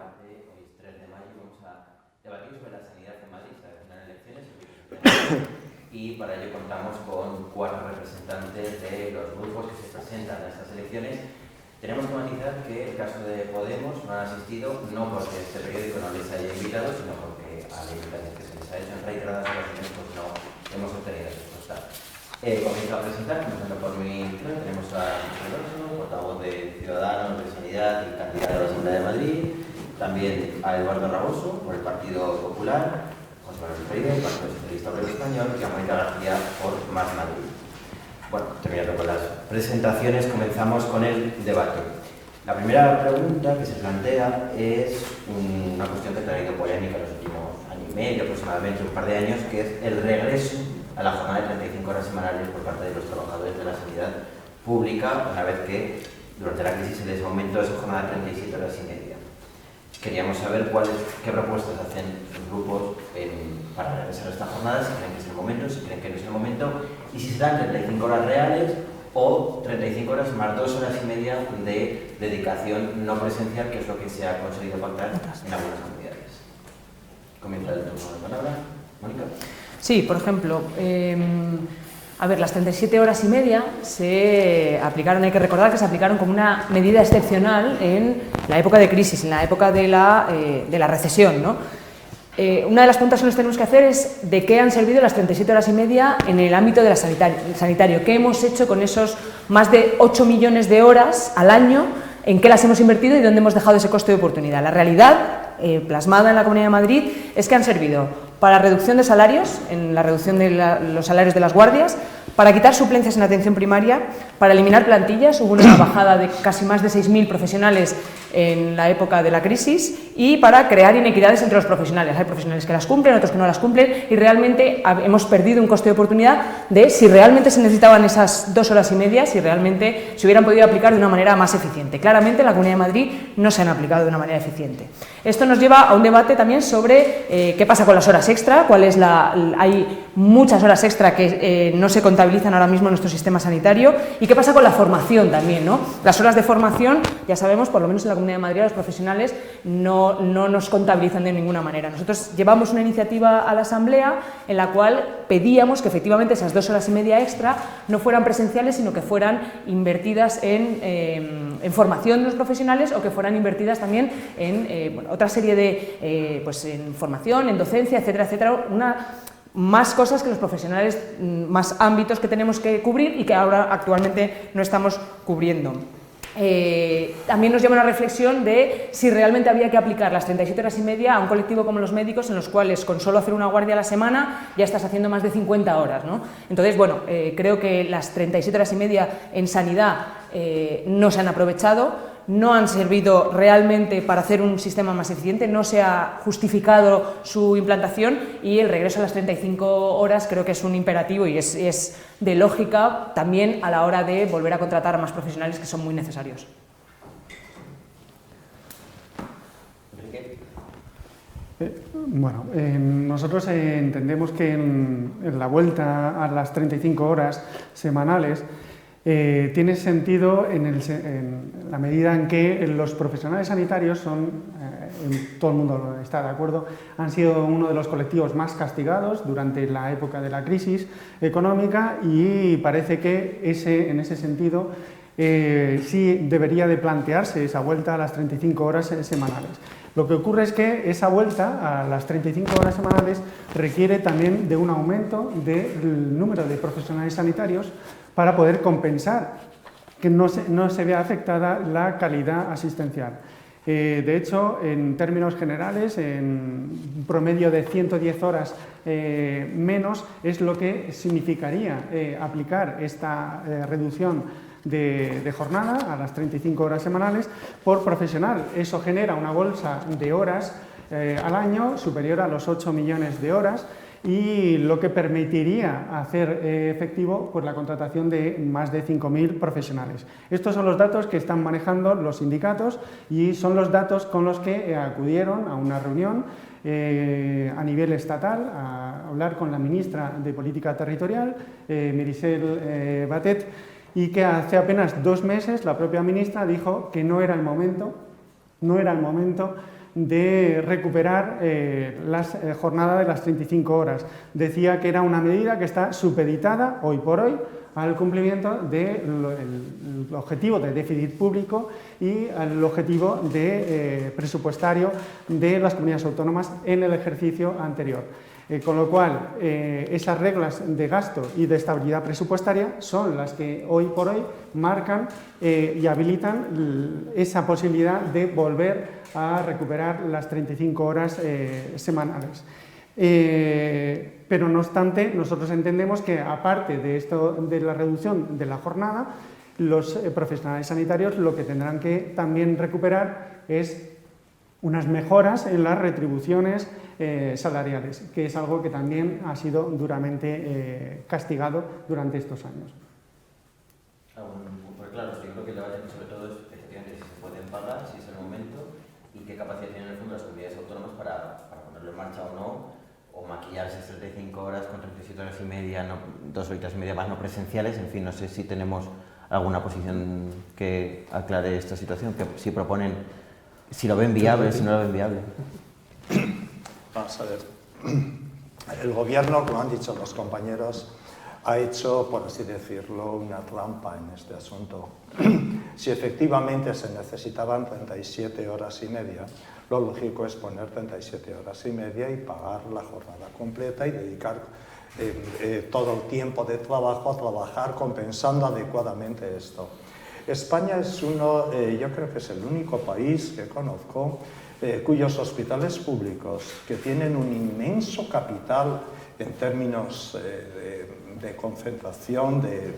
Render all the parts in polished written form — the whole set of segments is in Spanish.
debate. Hoy es 3 de mayo y vamos a debatir sobre la sanidad en Madrid. Se avecinan elecciones y para ello contamos con 4 representantes de los grupos que se presentan a estas elecciones. Tenemos que matizar que el caso de Podemos no han asistido, no porque este periódico no les haya invitado, sino porque a la invitación que se les ha hecho en reiteradas ocasiones pues no hemos obtenido respuesta. Comienzo a presentar, comenzando por mi izquierda, tenemos a José Alonso, portavoz de Ciudadanos, de Sanidad y candidato a la Asamblea de Madrid. También a Eduardo Raboso, por el Partido Popular, José Manuel Freire, el Partido Socialista Obrero Español, y a Mónica García, por Más Madrid. Bueno, terminando con las presentaciones, comenzamos con el debate. La primera pregunta que se plantea es una cuestión que ha traído polémica en los últimos año y medio, aproximadamente un par de años, que es el regreso a la jornada de 35 horas semanales por parte de los trabajadores de la sanidad pública, una vez que durante la crisis se les aumentó esa jornada de 37 horas y media. Queríamos saber qué propuestas hacen los grupos para regresar a esta jornada, si creen que es el momento, si creen que no es el momento, y si serán 35 horas reales o 35 horas más 2 horas y media de dedicación no presencial, que es lo que se ha conseguido pactar en algunas comunidades. Comienza el turno de palabra. Mónica. Sí, por ejemplo, a ver, las 37 horas y media se aplicaron, hay que recordar que se aplicaron como una medida excepcional en la época de crisis, en la época de la recesión, ¿no? Una de las preguntas que nos tenemos que hacer es de qué han servido las 37 horas y media en el ámbito de la sanitario, qué hemos hecho con esos más de 8 millones de horas al año, en qué las hemos invertido y dónde hemos dejado ese coste de oportunidad. La realidad plasmada en la Comunidad de Madrid es que han servido para reducción de salarios, en la reducción de los salarios de las guardias, para quitar suplencias en atención primaria, para eliminar plantillas, hubo una bajada de casi más de 6.000 profesionales en la época de la crisis, y para crear inequidades entre los profesionales. Hay profesionales que las cumplen, otros que no las cumplen, y realmente hemos perdido un coste de oportunidad de si realmente se necesitaban esas 2 horas y media, si realmente se hubieran podido aplicar de una manera más eficiente. Claramente en la Comunidad de Madrid no se han aplicado de una manera eficiente. Esto nos lleva a un debate también sobre qué pasa con las horas extra, hay muchas horas extra que no se contabilizan ahora mismo en nuestro sistema sanitario, y qué pasa con la formación también, ¿no? Las horas de formación, ya sabemos, por lo menos en la Comunidad de Madrid, los profesionales no nos contabilizan de ninguna manera. Nosotros llevamos una iniciativa a la Asamblea en la cual pedíamos que efectivamente esas 2 horas y media extra no fueran presenciales, sino que fueran invertidas en formación de los profesionales, o que fueran invertidas también en otra serie de en formación, en docencia, etcétera, etcétera, más cosas que los profesionales, más ámbitos que tenemos que cubrir y que ahora actualmente no estamos cubriendo. También nos lleva a una reflexión de si realmente había que aplicar las 37 horas y media a un colectivo como los médicos, en los cuales con solo hacer una guardia a la semana ya estás haciendo más de 50 horas, ¿no? Entonces, bueno, creo que las 37 horas y media en sanidad no se han aprovechado, no han servido realmente para hacer un sistema más eficiente, no se ha justificado su implantación, y el regreso a las 35 horas creo que es un imperativo y es de lógica también a la hora de volver a contratar a más profesionales, que son muy necesarios. Bueno, nosotros entendemos que en la vuelta a las 35 horas semanales tiene sentido en la medida en que los profesionales sanitarios todo el mundo está de acuerdo, han sido uno de los colectivos más castigados durante la época de la crisis económica, y parece que en ese sentido sí debería de plantearse esa vuelta a las 35 horas semanales. Lo que ocurre es que esa vuelta a las 35 horas semanales requiere también de un aumento del número de profesionales sanitarios para poder compensar que no se vea afectada la calidad asistencial. De hecho, en términos generales, en un promedio de 110 horas menos es lo que significaría aplicar esta reducción de jornada a las 35 horas semanales por profesional. Eso genera una bolsa de horas al año superior a los 8 millones de horas, y lo que permitiría hacer efectivo pues, la contratación de más de 5.000 profesionales. Estos son los datos que están manejando los sindicatos, y son los datos con los que acudieron a una reunión a nivel estatal a hablar con la ministra de Política Territorial, Meritxell Batet, y que hace apenas 2 meses la propia ministra dijo que no era el momento de recuperar la jornada de las 35 horas. Decía que era una medida que está supeditada, hoy por hoy, al cumplimiento del objetivo de déficit público y al objetivo presupuestario de las comunidades autónomas en el ejercicio anterior. Con lo cual, esas reglas de gasto y de estabilidad presupuestaria son las que hoy por hoy marcan y habilitan esa posibilidad de volver a recuperar las 35 horas semanales. Pero no obstante, nosotros entendemos que aparte de esto, de la reducción de la jornada, los profesionales sanitarios lo que tendrán que también recuperar es unas mejoras en las retribuciones salariales, que es algo que también ha sido duramente castigado durante estos años. Pues claro, yo creo que el debate sobre todo es efectivamente si se pueden pagar, si es el momento y qué capacidad tienen en el fondo las comunidades autónomas para ponerlo en marcha o no, o maquillarse 35 horas con 37 horas y media, 2 horitas y media más no presenciales. En fin, no sé si tenemos alguna posición que aclare esta situación, que si proponen, si lo ven viable, si no lo ven viable. Vamos a ver. El gobierno, como han dicho los compañeros, ha hecho, por así decirlo, una trampa en este asunto. Si efectivamente se necesitaban 37 horas y media, lo lógico es poner 37 horas y media y pagar la jornada completa y dedicar todo el tiempo de trabajo a trabajar compensando adecuadamente esto. España es yo creo que es el único país que conozco cuyos hospitales públicos, que tienen un inmenso capital en términos de concentración, de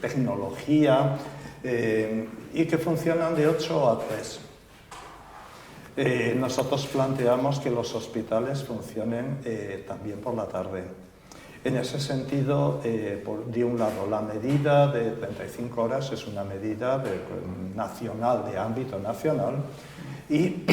tecnología, y que funcionan de 8 a 3. Nosotros planteamos que los hospitales funcionen también por la tarde. En ese sentido, de un lado, la medida de 35 horas es una medida nacional, de ámbito nacional, y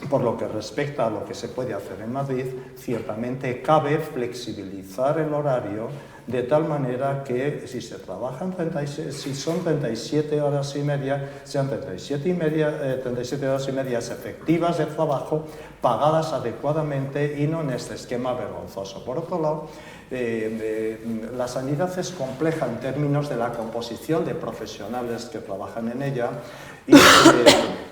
por lo que respecta a lo que se puede hacer en Madrid, ciertamente cabe flexibilizar el horario de tal manera que si se trabajan si son 37 horas y media, sean 37 horas y media efectivas de trabajo, pagadas adecuadamente y no en este esquema vergonzoso. Por otro lado, la sanidad es compleja en términos de la composición de profesionales que trabajan en ella y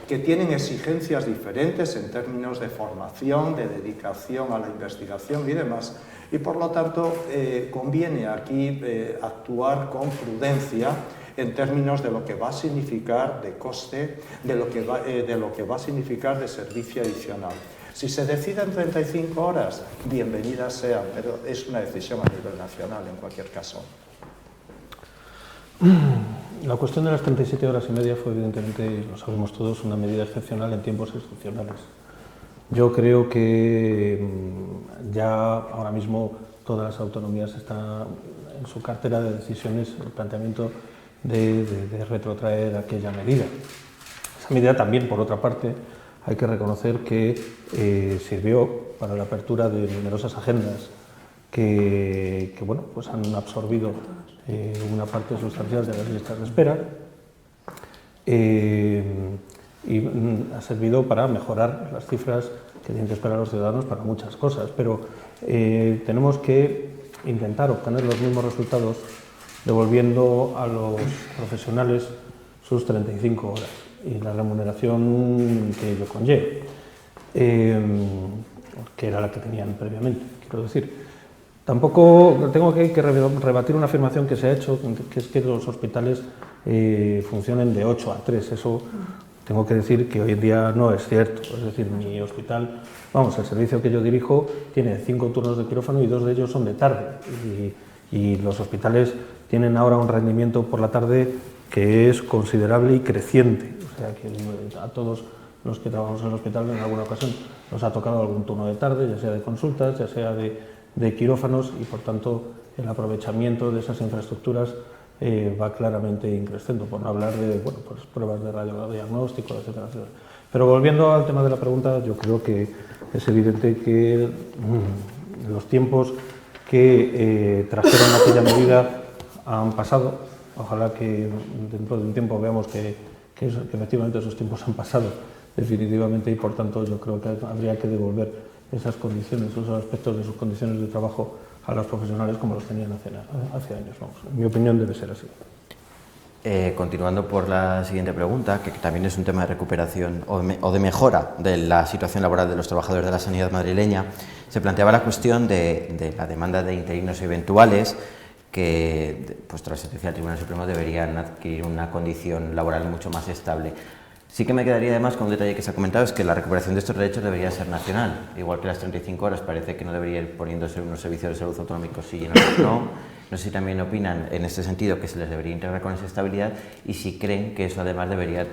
que tienen exigencias diferentes en términos de formación, de dedicación a la investigación y demás. Y por lo tanto, conviene aquí actuar con prudencia en términos de lo que va a significar de coste, de lo que va a significar de servicio adicional. Si se deciden 35 horas, bienvenidas sean, pero es una decisión a nivel nacional en cualquier caso. La cuestión de las 37 horas y media fue evidentemente, y lo sabemos todos, una medida excepcional en tiempos excepcionales. Yo creo que ya ahora mismo todas las autonomías están en su cartera de decisiones el planteamiento de retrotraer aquella medida. Esa medida también, por otra parte, hay que reconocer que sirvió para la apertura de numerosas agendas que bueno, pues han absorbido una parte sustancial de las listas de espera y ha servido para mejorar las cifras que tienen que esperar los ciudadanos para muchas cosas, pero tenemos que intentar obtener los mismos resultados devolviendo a los profesionales sus 35 horas y la remuneración que ello conlleve, que era la que tenían previamente, quiero decir. Tampoco tengo que rebatir una afirmación que se ha hecho, que es que los hospitales funcionen de 8 a 3. Eso tengo que decir que hoy en día no es cierto. Es decir, mi hospital, vamos, el servicio que yo dirijo tiene 5 turnos de quirófano y 2 de ellos son de tarde. Y los hospitales tienen ahora un rendimiento por la tarde que es considerable y creciente. O sea que a todos los que trabajamos en el hospital en alguna ocasión nos ha tocado algún turno de tarde, ya sea de consultas, ya sea de quirófanos, y por tanto el aprovechamiento de esas infraestructuras va claramente increciendo, por no hablar de bueno, pues pruebas de radiodiagnóstico, etcétera, etcétera. Pero volviendo al tema de la pregunta, yo creo que es evidente que los tiempos que trajeron aquella medida han pasado. Ojalá que dentro de un tiempo veamos que efectivamente esos tiempos han pasado, definitivamente, y por tanto yo creo que habría que devolver esas condiciones, esos aspectos de sus condiciones de trabajo a los profesionales como los tenían hace años. Vamos, en mi opinión debe ser así. Continuando por la siguiente pregunta, que también es un tema de recuperación o de mejora de la situación laboral de los trabajadores de la sanidad madrileña, se planteaba la cuestión de la demanda de interinos eventuales que, pues tras sentencia del Tribunal Supremo, deberían adquirir una condición laboral mucho más estable. Sí que me quedaría además con un detalle que se ha comentado, es que la recuperación de estos derechos debería ser nacional, igual que las 35 horas parece que no debería ir poniéndose unos servicios de salud autonómicos sí y en otros no. No sé si también opinan en este sentido que se les debería integrar con esa estabilidad y si creen que eso además debería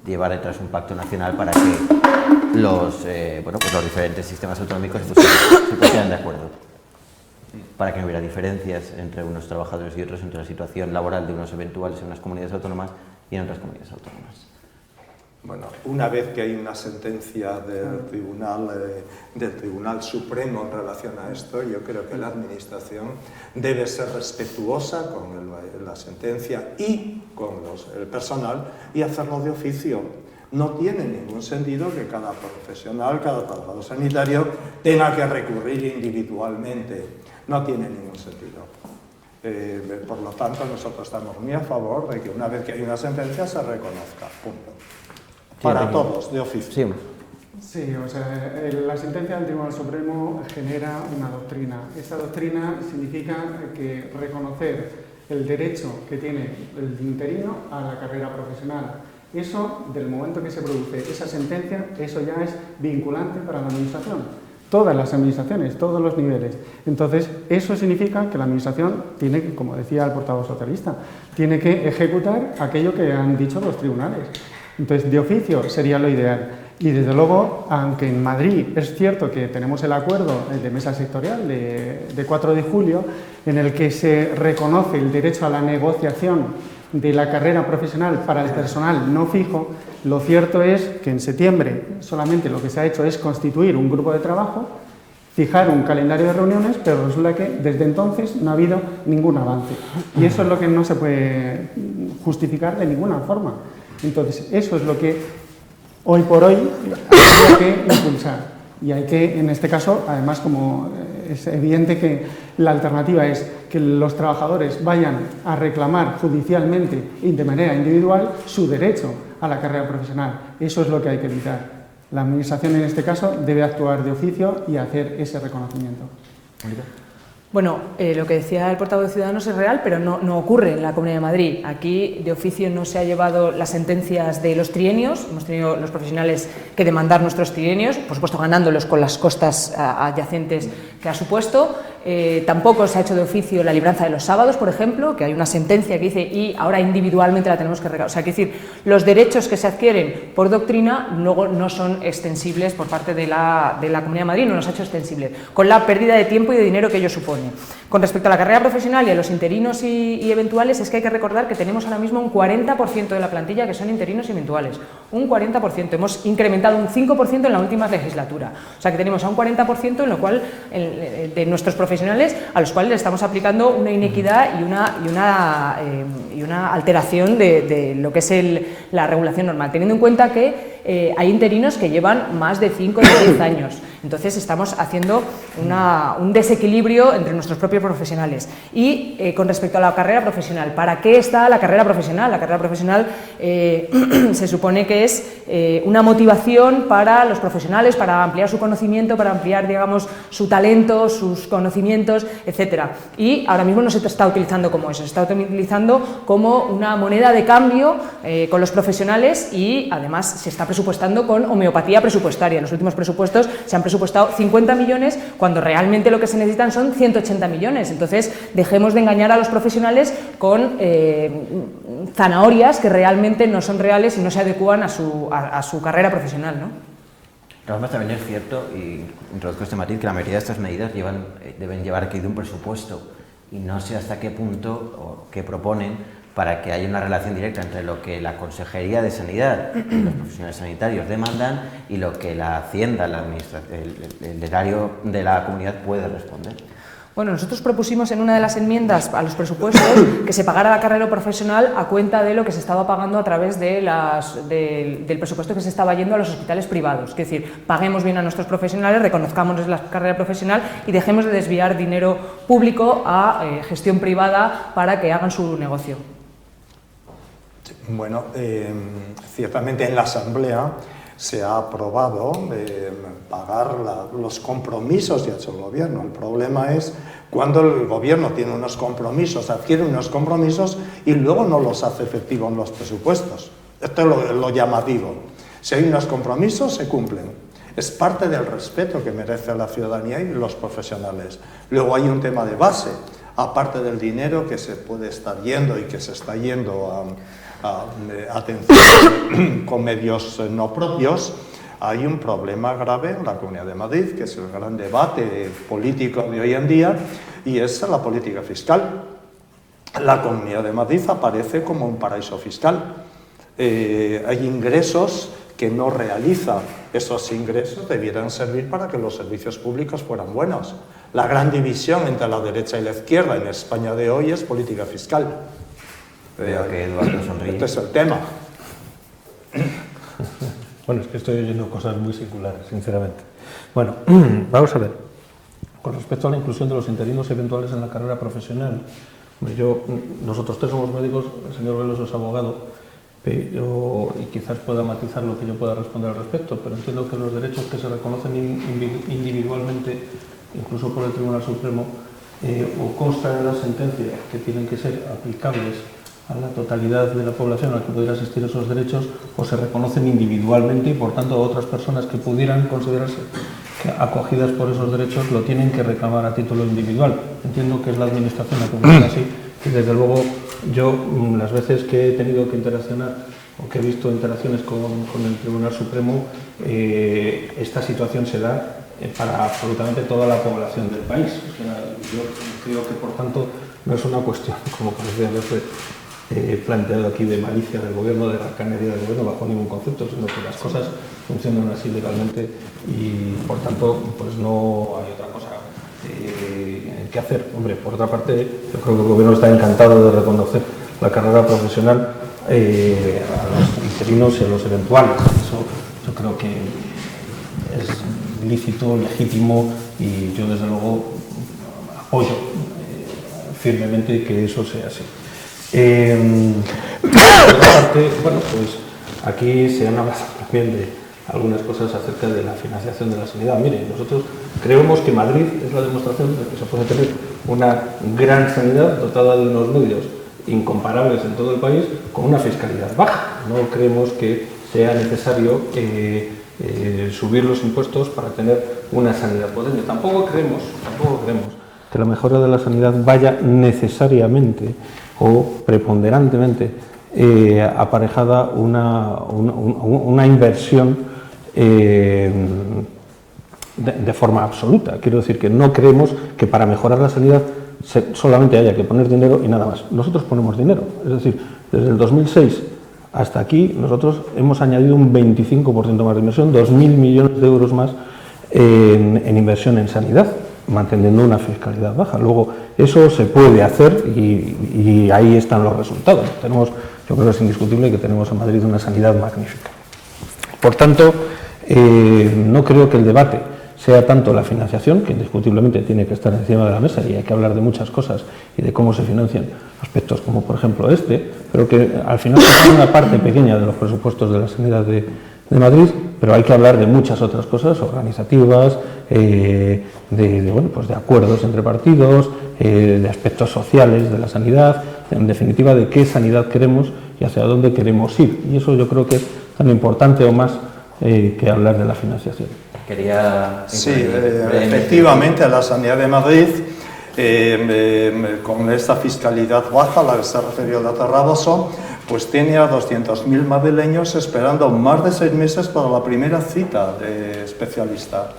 llevar detrás un pacto nacional para que los diferentes sistemas autonómicos se pusieran de acuerdo, para que no hubiera diferencias entre unos trabajadores y otros, entre la situación laboral de unos eventuales en unas comunidades autónomas y en otras comunidades autónomas. Bueno, una vez que hay una sentencia del Tribunal Supremo en relación a esto, yo creo que la Administración debe ser respetuosa con la sentencia y con el personal y hacerlo de oficio. No tiene ningún sentido que cada profesional, cada trabajador sanitario tenga que recurrir individualmente. No tiene ningún sentido. Por lo tanto, nosotros estamos muy a favor de que una vez que hay una sentencia se reconozca. Punto. Para todos, de oficio. Sí, o sea, la sentencia del Tribunal Supremo genera una doctrina. Esta doctrina significa que reconocer el derecho que tiene el interino a la carrera profesional. Eso, del momento que se produce esa sentencia, eso ya es vinculante para la Administración. Todas las administraciones, todos los niveles. Entonces, eso significa que la Administración tiene que, como decía el portavoz socialista, tiene que ejecutar aquello que han dicho los tribunales. Entonces, de oficio sería lo ideal. Y desde luego, aunque en Madrid es cierto que tenemos el acuerdo de mesa sectorial de 4 de julio, en el que se reconoce el derecho a la negociación de la carrera profesional para el personal no fijo, lo cierto es que en septiembre solamente lo que se ha hecho es constituir un grupo de trabajo, fijar un calendario de reuniones, pero resulta que desde entonces no ha habido ningún avance. Y eso es lo que no se puede justificar de ninguna forma. Entonces, eso es lo que hoy por hoy hay que impulsar. Y hay que, en este caso, además, como es evidente que la alternativa es que los trabajadores vayan a reclamar judicialmente y de manera individual su derecho a la carrera profesional. Eso es lo que hay que evitar. La Administración, en este caso, debe actuar de oficio y hacer ese reconocimiento. Bueno, lo que decía el portavoz de Ciudadanos es real, pero no ocurre en la Comunidad de Madrid. Aquí, de oficio, no se ha llevado las sentencias de los trienios. Hemos tenido los profesionales que demandar nuestros trienios, por supuesto ganándolos con las costas adyacentes que ha supuesto. Tampoco se ha hecho de oficio la libranza de los sábados, por ejemplo, que hay una sentencia que dice y ahora individualmente la tenemos que recabar. O sea, quiero decir, los derechos que se adquieren por doctrina luego no son extensibles por parte de la Comunidad de Madrid, no los ha hecho extensibles, con la pérdida de tiempo y de dinero que ello supone. Con respecto a la carrera profesional y a los interinos y eventuales, es que hay que recordar que tenemos ahora mismo un 40% de la plantilla que son interinos y eventuales. Un 40%. Hemos incrementado un 5% en la última legislatura. O sea, que tenemos a un 40% en lo cual de nuestros profesionales a los cuales le estamos aplicando una inequidad y una alteración de lo que es la regulación normal, teniendo en cuenta que hay interinos que llevan más de 5 o 10 años. Entonces estamos haciendo un desequilibrio entre nuestros propios profesionales. Y con respecto a la carrera profesional, ¿para qué está la carrera profesional? La carrera profesional se supone que es una motivación para los profesionales, para ampliar su conocimiento, para ampliar, digamos, su talento, sus conocimientos, etcétera. Y ahora mismo no se está utilizando como eso, se está utilizando como una moneda de cambio con los profesionales y además se está presupuestando con homeopatía presupuestaria. En los últimos presupuestos se han presupuestado 50 millones cuando realmente lo que se necesitan son 180 millones. Entonces, dejemos de engañar a los profesionales con zanahorias que realmente no son reales y no se adecúan a su carrera profesional, ¿no? Además, también es cierto, y introduzco este matiz, que la mayoría de estas medidas deben llevar aquí de un presupuesto y no sé hasta qué punto o qué proponen para que haya una relación directa entre lo que la Consejería de Sanidad y los profesionales sanitarios demandan y lo que la Hacienda, el erario de la comunidad puede responder. Bueno, nosotros propusimos en una de las enmiendas a los presupuestos que se pagara la carrera profesional a cuenta de lo que se estaba pagando a través de del presupuesto que se estaba yendo a los hospitales privados. Es decir, paguemos bien a nuestros profesionales, reconozcamos la carrera profesional y dejemos de desviar dinero público a gestión privada para que hagan su negocio. Bueno, ciertamente en la Asamblea se ha aprobado pagar los compromisos que ha hecho el Gobierno. El problema es cuando el Gobierno tiene unos compromisos, adquiere unos compromisos y luego no los hace efectivos en los presupuestos. Esto es lo llamativo. Si hay unos compromisos, se cumplen. Es parte del respeto que merece la ciudadanía y los profesionales. Luego hay un tema de base, aparte del dinero que se puede estar yendo y que se está yendo a atención con medios no propios, hay un problema grave en la Comunidad de Madrid, que es el gran debate político de hoy en día, y es la política fiscal. La Comunidad de Madrid aparece como un paraíso fiscal. Hay ingresos que no realiza. Esos ingresos debieran servir para que los servicios públicos fueran buenos. La gran división entre la derecha y la izquierda en España de hoy es política fiscal. Veo que Eduardo sonríe. Este es el tema. Bueno, es que estoy oyendo cosas muy singulares, sinceramente. Bueno, vamos a ver. Con respecto a la inclusión de los interinos eventuales en la carrera profesional, nosotros tres somos médicos, el señor Veloso es abogado, y quizás pueda matizar lo que yo pueda responder al respecto, pero entiendo que los derechos que se reconocen individualmente, incluso por el Tribunal Supremo, o constan en la sentencia que tienen que ser aplicables a la totalidad de la población a la que pudiera asistir esos derechos, o se reconocen individualmente y por tanto otras personas que pudieran considerarse acogidas por esos derechos lo tienen que reclamar a título individual. Entiendo que es la Administración la que funciona así, y desde luego yo las veces que he tenido que interaccionar o que he visto interacciones con el Tribunal Supremo, esta situación se da para absolutamente toda la población del país. O sea, yo creo que por tanto no es una cuestión, como parecía haberse planteado aquí, de malicia del gobierno, de racanería del gobierno, bajo ningún concepto, sino que las cosas funcionan así legalmente y por tanto pues no hay otra cosa que hacer. Hombre, por otra parte, yo creo que el gobierno está encantado de reconocer la carrera profesional a los interinos y a los eventuales. Eso yo creo que es lícito, legítimo, y yo desde luego apoyo firmemente que eso sea así. Por otra parte, bueno, pues aquí se han hablado también de algunas cosas acerca de la financiación de la sanidad. Mire, nosotros creemos que Madrid es la demostración de que se puede tener una gran sanidad dotada de unos medios incomparables en todo el país con una fiscalidad baja. No creemos que sea necesario subir los impuestos para tener una sanidad potente. Tampoco creemos que la mejora de la sanidad vaya necesariamente o preponderantemente aparejada una inversión de forma absoluta. Quiero decir que no creemos que para mejorar la sanidad solamente haya que poner dinero y nada más. Nosotros ponemos dinero, es decir, desde el 2006 hasta aquí nosotros hemos añadido un 25% más de inversión, 2.000 millones de euros más en inversión en sanidad, manteniendo una fiscalidad baja. Luego, eso se puede hacer y ahí están los resultados. Yo creo que es indiscutible que tenemos en Madrid una sanidad magnífica. Por tanto, no creo que el debate sea tanto la financiación, que indiscutiblemente tiene que estar encima de la mesa y hay que hablar de muchas cosas y de cómo se financian aspectos como, por ejemplo, pero que al final es una parte pequeña de los presupuestos de la sanidad de Madrid, pero hay que hablar de muchas otras cosas organizativas, de acuerdos entre partidos, de aspectos sociales de la sanidad, en definitiva de qué sanidad queremos y hacia dónde queremos ir. Y eso yo creo que es tan importante o más que hablar de la financiación. Sí, efectivamente la sanidad de Madrid, con esta fiscalidad baja a la que se refirió el doctor Raboso, pues tiene a 200.000 madrileños esperando más de 6 meses para la primera cita de especialista.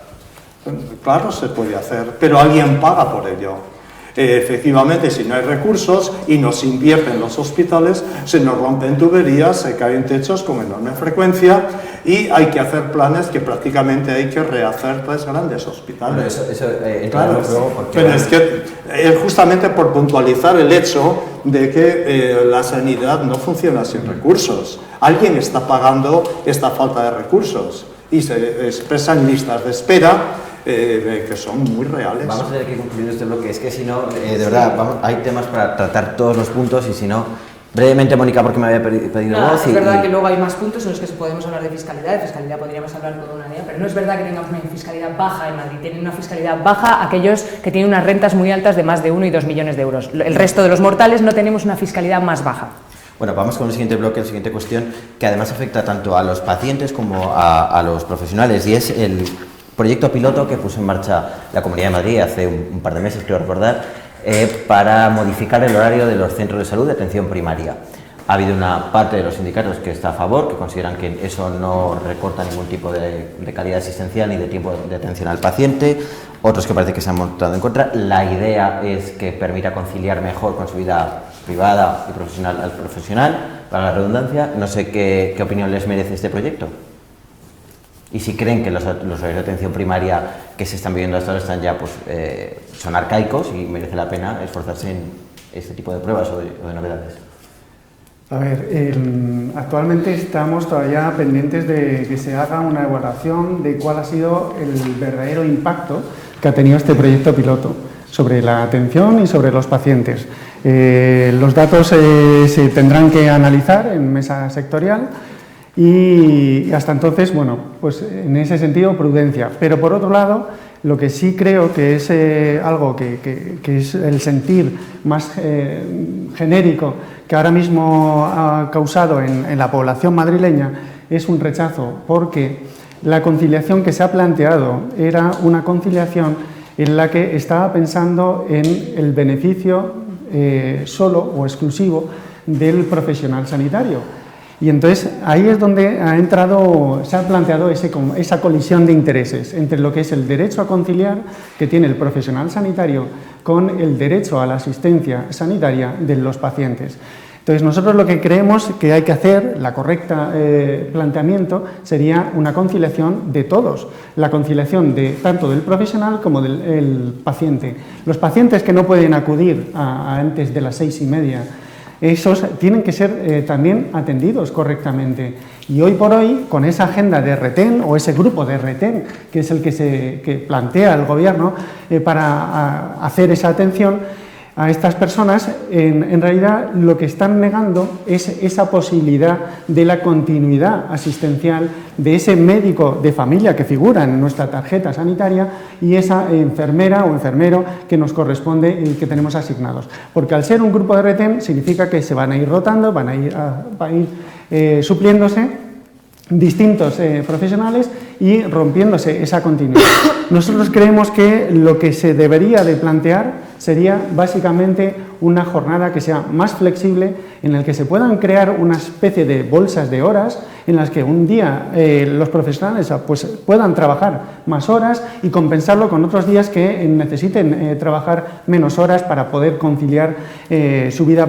Claro, se puede hacer, pero alguien paga por ello. Efectivamente, si no hay recursos y no se invierte en los hospitales, se nos rompen tuberías, se caen techos con enorme frecuencia y hay que hacer planes que prácticamente hay que rehacer 3 grandes hospitales. Bueno, eso Claro, luego porque... pero es que es justamente por puntualizar el hecho de que la sanidad no funciona sin recursos. Alguien está pagando esta falta de recursos y se expresan listas de espera que son muy reales. Vamos a tener que concluir este bloque, es que si no, de verdad, hay temas para tratar todos los puntos y si no... Brevemente, Mónica, porque me había pedido voz. Es verdad que luego hay más puntos en los que podemos hablar de fiscalidad podríamos hablar toda una día, pero no es verdad que tengamos una fiscalidad baja en Madrid. Tienen una fiscalidad baja aquellos que tienen unas rentas muy altas de más de 1 y 2 millones de euros. El resto de los mortales no tenemos una fiscalidad más baja. Bueno, vamos con el siguiente bloque, la siguiente cuestión, que además afecta tanto a los pacientes como a los profesionales, y es el proyecto piloto que puso en marcha la Comunidad de Madrid hace un par de meses, creo recordar, para modificar el horario de los centros de salud de atención primaria. Ha habido una parte de los sindicatos que está a favor, que consideran que eso no recorta ningún tipo de calidad asistencial ni de tiempo de atención al paciente, otros que parece que se han montado en contra. La idea es que permita conciliar mejor con su vida privada y profesional al profesional, para la redundancia. No sé qué opinión les merece este proyecto. Y si creen que los horarios de atención primaria que se están viviendo hasta ahora están ya, pues, son arcaicos y merece la pena esforzarse en este tipo de pruebas o de novedades. A ver, actualmente estamos todavía pendientes de que se haga una evaluación de cuál ha sido el verdadero impacto que ha tenido este proyecto piloto sobre la atención y sobre los pacientes. Los datos se tendrán que analizar en mesa sectorial. Y hasta entonces, bueno, pues en ese sentido, prudencia. Pero por otro lado, lo que sí creo que es algo que es el sentir más genérico que ahora mismo ha causado en la población madrileña es un rechazo, porque la conciliación que se ha planteado era una conciliación en la que estaba pensando en el beneficio solo o exclusivo del profesional sanitario. Y entonces ahí es donde se ha planteado esa colisión de intereses entre lo que es el derecho a conciliar que tiene el profesional sanitario con el derecho a la asistencia sanitaria de los pacientes. Entonces nosotros lo que creemos que hay que hacer, la correcta planteamiento, sería una conciliación de todos, la conciliación tanto del profesional como del paciente. Los pacientes que no pueden acudir antes de las 6:30, esos tienen que ser también atendidos correctamente. Y hoy por hoy, con esa agenda de retén o ese grupo de retén, que es el que plantea el Gobierno para hacer esa atención a estas personas, en realidad lo que están negando es esa posibilidad de la continuidad asistencial de ese médico de familia que figura en nuestra tarjeta sanitaria y esa enfermera o enfermero que nos corresponde y que tenemos asignados. Porque al ser un grupo de retén significa que se van a ir rotando, van a ir supliéndose distintos profesionales y rompiéndose esa continuidad. Nosotros creemos que lo que se debería de plantear sería básicamente una jornada que sea más flexible, en la que se puedan crear una especie de bolsas de horas en las que un día los profesionales pues, puedan trabajar más horas y compensarlo con otros días que necesiten trabajar menos horas para poder conciliar su vida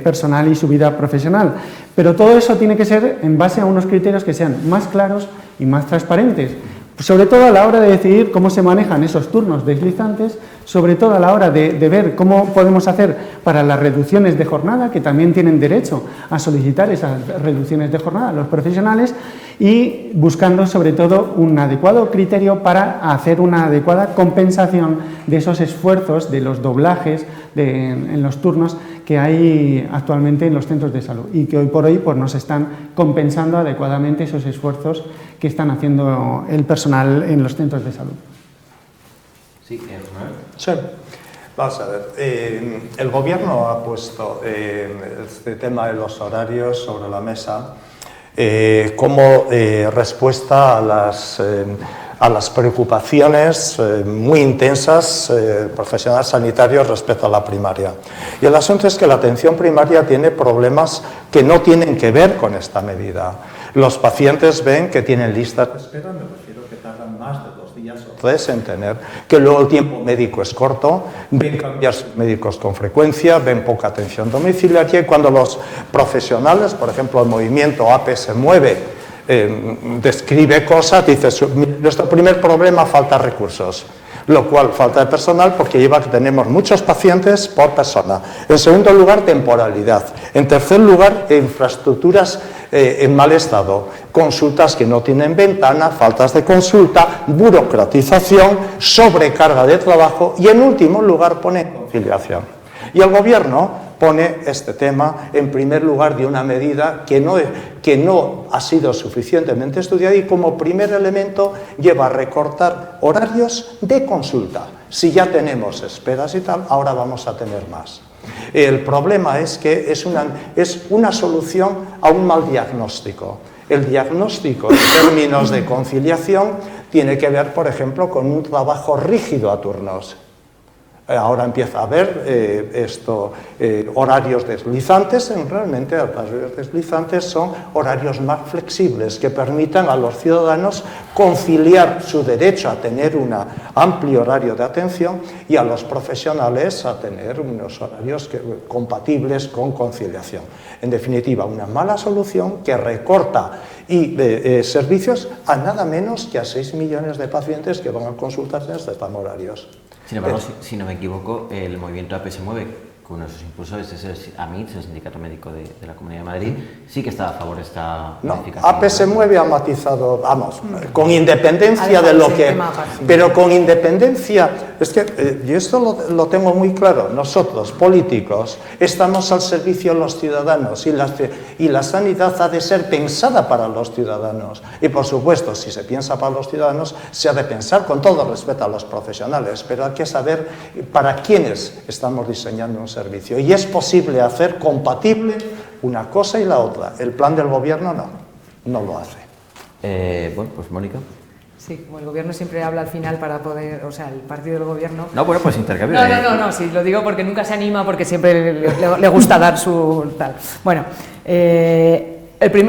personal y su vida profesional. Pero todo eso tiene que ser en base a unos criterios que sean más claros y más transparentes, sobre todo a la hora de decidir cómo se manejan esos turnos deslizantes, sobre todo a la hora de ver cómo podemos hacer para las reducciones de jornada, que también tienen derecho a solicitar esas reducciones de jornada los profesionales, y buscando sobre todo un adecuado criterio para hacer una adecuada compensación de esos esfuerzos, de los doblajes en los turnos que hay actualmente en los centros de salud y que hoy por hoy pues, nos están compensando adecuadamente esos esfuerzos que están haciendo el personal en los centros de salud. Sí, Manuel. Sí. Vamos a ver, el Gobierno ha puesto este tema de los horarios sobre la mesa como respuesta a las preocupaciones muy intensas profesionales sanitarios respecto a la primaria. Y el asunto es que la atención primaria tiene problemas que no tienen que ver con esta medida. Los pacientes ven que tienen listas de espera, me refiero que tardan más de 2 días o 3 en tener, que luego el tiempo médico es corto, ven cambios médicos con frecuencia, ven poca atención domiciliaria y cuando los profesionales, por ejemplo el movimiento APE se mueve describe cosas, dice, nuestro primer problema, falta recursos, lo cual falta de personal porque lleva que tenemos muchos pacientes por persona. En segundo lugar, temporalidad. En tercer lugar, infraestructuras en mal estado, consultas que no tienen ventana, faltas de consulta, burocratización, sobrecarga de trabajo y en último lugar pone conciliación. Y el gobierno pone este tema en primer lugar de una medida que no ha sido suficientemente estudiada y como primer elemento lleva a recortar horarios de consulta. Si ya tenemos esperas y tal, ahora vamos a tener más. El problema es que es una solución a un mal diagnóstico. El diagnóstico en términos de conciliación tiene que ver, por ejemplo, con un trabajo rígido a turnos. Ahora empieza a haber horarios deslizantes. Realmente los horarios deslizantes son horarios más flexibles que permitan a los ciudadanos conciliar su derecho a tener un amplio horario de atención y a los profesionales a tener unos horarios compatibles con conciliación. En definitiva, una mala solución que recorta servicios a nada menos que a 6 millones de pacientes que van a consultas en estos horarios. Sin embargo, si no me equivoco, el movimiento AP se mueve, que uno de sus impulsores es el AMIT, el Sindicato Médico de la Comunidad de Madrid, sí que está a favor de esta modificación. AP se mueve ha matizado, vamos, con independencia de lo que... Pero con independencia, es que yo esto lo tengo muy claro, nosotros, políticos, estamos al servicio de los ciudadanos y la sanidad ha de ser pensada para los ciudadanos. Y por supuesto, si se piensa para los ciudadanos, se ha de pensar con todo respeto a los profesionales, pero hay que saber para quiénes estamos diseñando un servicio. Y es posible hacer compatible una cosa y la otra. El plan del gobierno no lo hace. Bueno, pues Mónica. Sí, como el gobierno siempre habla al final para poder, o sea, el partido del gobierno... No, bueno, pues intercambio. No, sí, lo digo porque nunca se anima, porque siempre le gusta dar su tal. Bueno,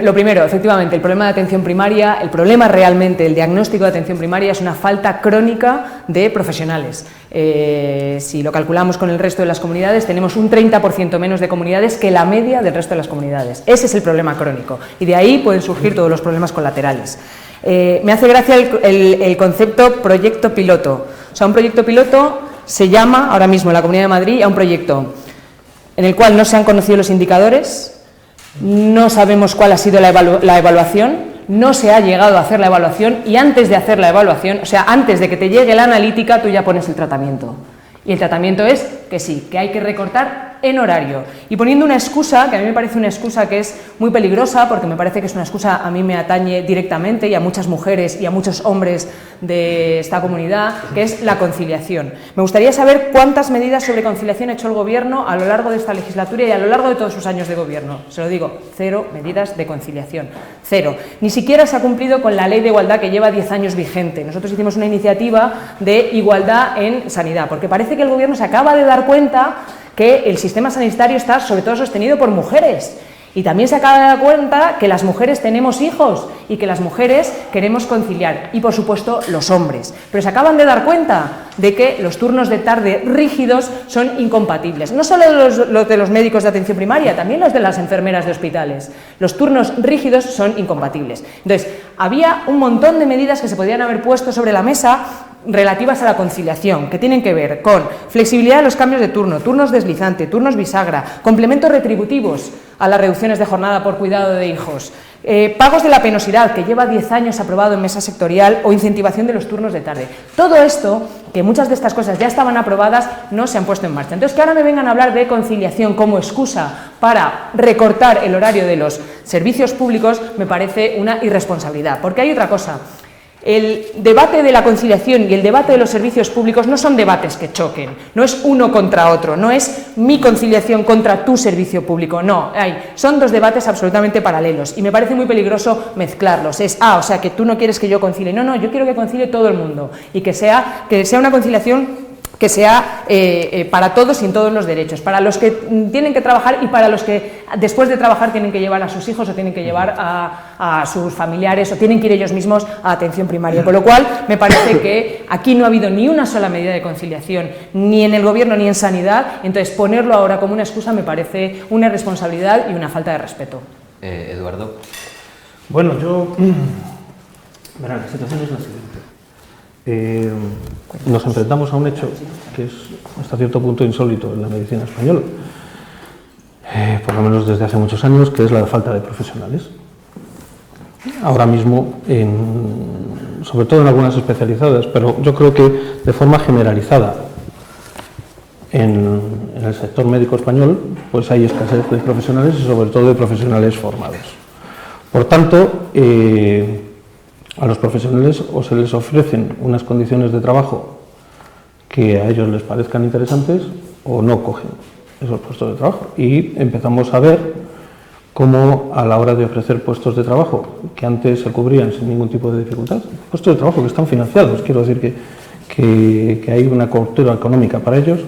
lo primero, efectivamente, el problema de atención primaria, el problema realmente, el diagnóstico de atención primaria es una falta crónica de profesionales. Si lo calculamos con el resto de las comunidades, tenemos un 30% menos de comunidades que la media del resto de las comunidades. Ese es el problema crónico y de ahí pueden surgir todos los problemas colaterales. Me hace gracia el concepto proyecto piloto. O sea, un proyecto piloto se llama ahora mismo en la Comunidad de Madrid a un proyecto en el cual no se han conocido los indicadores, no sabemos cuál ha sido la evaluación, no se ha llegado a hacer la evaluación y antes de hacer la evaluación, o sea, antes de que te llegue la analítica, tú ya pones el tratamiento. Y el tratamiento es que sí, que hay que recortar en horario. Y poniendo una excusa, que a mí me parece una excusa que es muy peligrosa, porque me parece que es una excusa, a mí me atañe directamente y a muchas mujeres y a muchos hombres de esta comunidad, que es la conciliación. Me gustaría saber cuántas medidas sobre conciliación ha hecho el Gobierno a lo largo de esta legislatura y a lo largo de todos sus años de Gobierno. Se lo digo, 0 medidas de conciliación. 0. Ni siquiera se ha cumplido con la Ley de Igualdad que lleva 10 años vigente. Nosotros hicimos una iniciativa de igualdad en sanidad, porque parece que el Gobierno se acaba de dar cuenta que el sistema sanitario está sobre todo sostenido por mujeres y también se acaba de dar cuenta que las mujeres tenemos hijos y que las mujeres queremos conciliar y por supuesto los hombres, pero se acaban de dar cuenta de que los turnos de tarde rígidos son incompatibles, no solo los de los médicos de atención primaria, también los de las enfermeras de hospitales, los turnos rígidos son incompatibles. Entonces, había un montón de medidas que se podían haber puesto sobre la mesa relativas a la conciliación, que tienen que ver con flexibilidad de los cambios de turno, turnos deslizante, turnos bisagra, complementos retributivos a las reducciones de jornada por cuidado de hijos, pagos de la penosidad, que lleva 10 años aprobado en mesa sectorial, o incentivación de los turnos de tarde. Todo esto, que muchas de estas cosas ya estaban aprobadas, no se han puesto en marcha. Entonces, que ahora me vengan a hablar de conciliación como excusa para recortar el horario de los servicios públicos me parece una irresponsabilidad, porque hay otra cosa. El debate de la conciliación y el debate de los servicios públicos no son debates que choquen, no es uno contra otro, no es mi conciliación contra tu servicio público, no, son dos debates absolutamente paralelos y me parece muy peligroso mezclarlos. O sea que tú no quieres que yo concilie, no, yo quiero que concilie todo el mundo y que sea una conciliación que sea para todos y en todos los derechos, para los que tienen que trabajar y para los que después de trabajar tienen que llevar a sus hijos o tienen que llevar a sus familiares o tienen que ir ellos mismos a atención primaria. Con lo cual, me parece que aquí no ha habido ni una sola medida de conciliación, ni en el Gobierno ni en Sanidad, entonces ponerlo ahora como una excusa me parece una irresponsabilidad y una falta de respeto. Eduardo. Bueno, verán, la situación es la siguiente. Nos enfrentamos a un hecho que es hasta cierto punto insólito en la medicina española, por lo menos desde hace muchos años, que es la falta de profesionales. Ahora mismo, sobre todo en algunas especializadas, pero yo creo que de forma generalizada en el sector médico español, pues hay escasez de profesionales y sobre todo de profesionales formados. Por tanto, a los profesionales o se les ofrecen unas condiciones de trabajo que a ellos les parezcan interesantes o no cogen esos puestos de trabajo. Y empezamos a ver cómo a la hora de ofrecer puestos de trabajo que antes se cubrían sin ningún tipo de dificultad, puestos de trabajo que están financiados, quiero decir que hay una cobertura económica para ellos,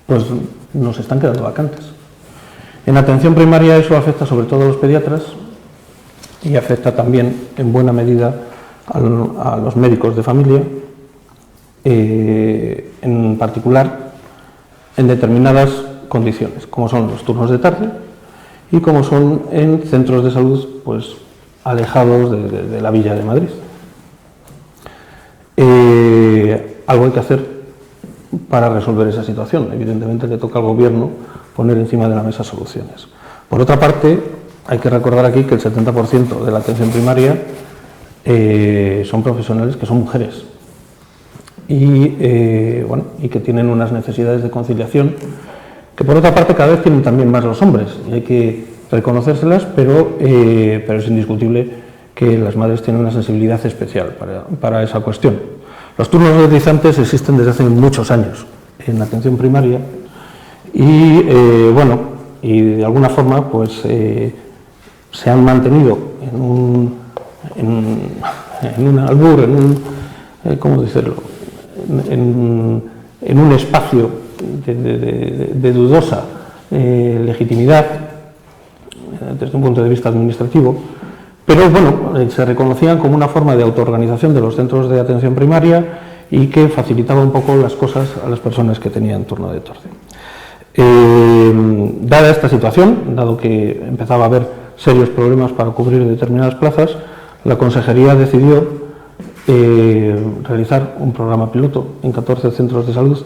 pues nos están quedando vacantes. En atención primaria eso afecta sobre todo a los pediatras y afecta también en buena medida a los médicos de familia, en particular en determinadas condiciones, como son los turnos de tarde y como son en centros de salud pues alejados de la Villa de Madrid. Algo hay que hacer para resolver esa situación. Evidentemente le toca al Gobierno poner encima de la mesa soluciones. Por otra parte, hay que recordar aquí que el 70% de la atención primaria son profesionales que son mujeres y que tienen unas necesidades de conciliación que por otra parte cada vez tienen también más los hombres y hay que reconocérselas, pero es indiscutible que las madres tienen una sensibilidad especial para esa cuestión. Los turnos deslizantes existen desde hace muchos años en la atención primaria y de alguna forma pues se han mantenido en un albur, ¿cómo decirlo?, en un espacio de dudosa legitimidad desde un punto de vista administrativo, pero se reconocían como una forma de autoorganización de los centros de atención primaria y que facilitaba un poco las cosas a las personas que tenían turno de tarde. Dada esta situación, dado que empezaba a haber serios problemas para cubrir determinadas plazas, la Consejería decidió realizar un programa piloto en 14 centros de salud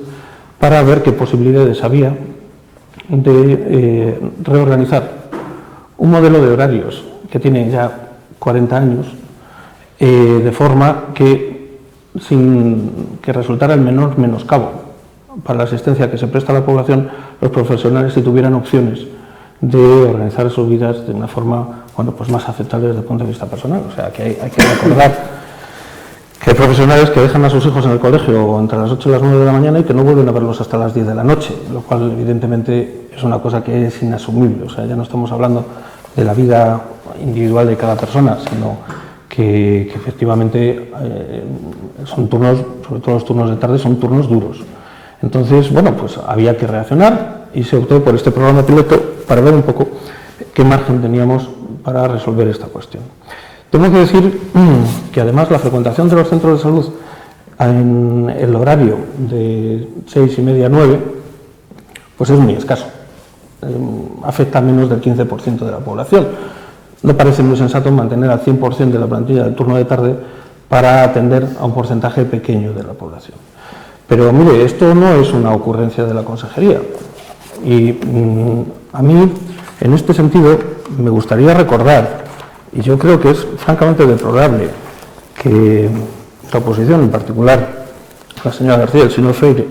para ver qué posibilidades había de reorganizar un modelo de horarios que tiene ya 40 años, de forma que, sin que resultara el menor menoscabo para la asistencia que se presta a la población, los profesionales si tuvieran opciones de organizar sus vidas de una forma más aceptable desde el punto de vista personal. O sea, que hay que recordar que hay profesionales que dejan a sus hijos en el colegio entre las 8 y las 9 de la mañana y que no vuelven a verlos hasta las 10 de la noche, lo cual evidentemente es una cosa que es inasumible. O sea, ya no estamos hablando de la vida individual de cada persona, sino que efectivamente son turnos, sobre todo los turnos de tarde, son turnos duros. Entonces, pues había que reaccionar y se optó por este programa piloto para ver un poco qué margen teníamos para resolver esta cuestión. Tengo que decir que además la frecuentación de los centros de salud en el horario de 6:30 a 9 pues es muy escaso. Afecta a menos del 15% de la población. No parece muy sensato mantener al 100% de la plantilla del turno de tarde para atender a un porcentaje pequeño de la población. Pero mire, esto no es una ocurrencia de la Consejería. Y a mí, en este sentido, me gustaría recordar, y yo creo que es francamente deplorable, que la oposición, en particular la señora García y el señor Freire,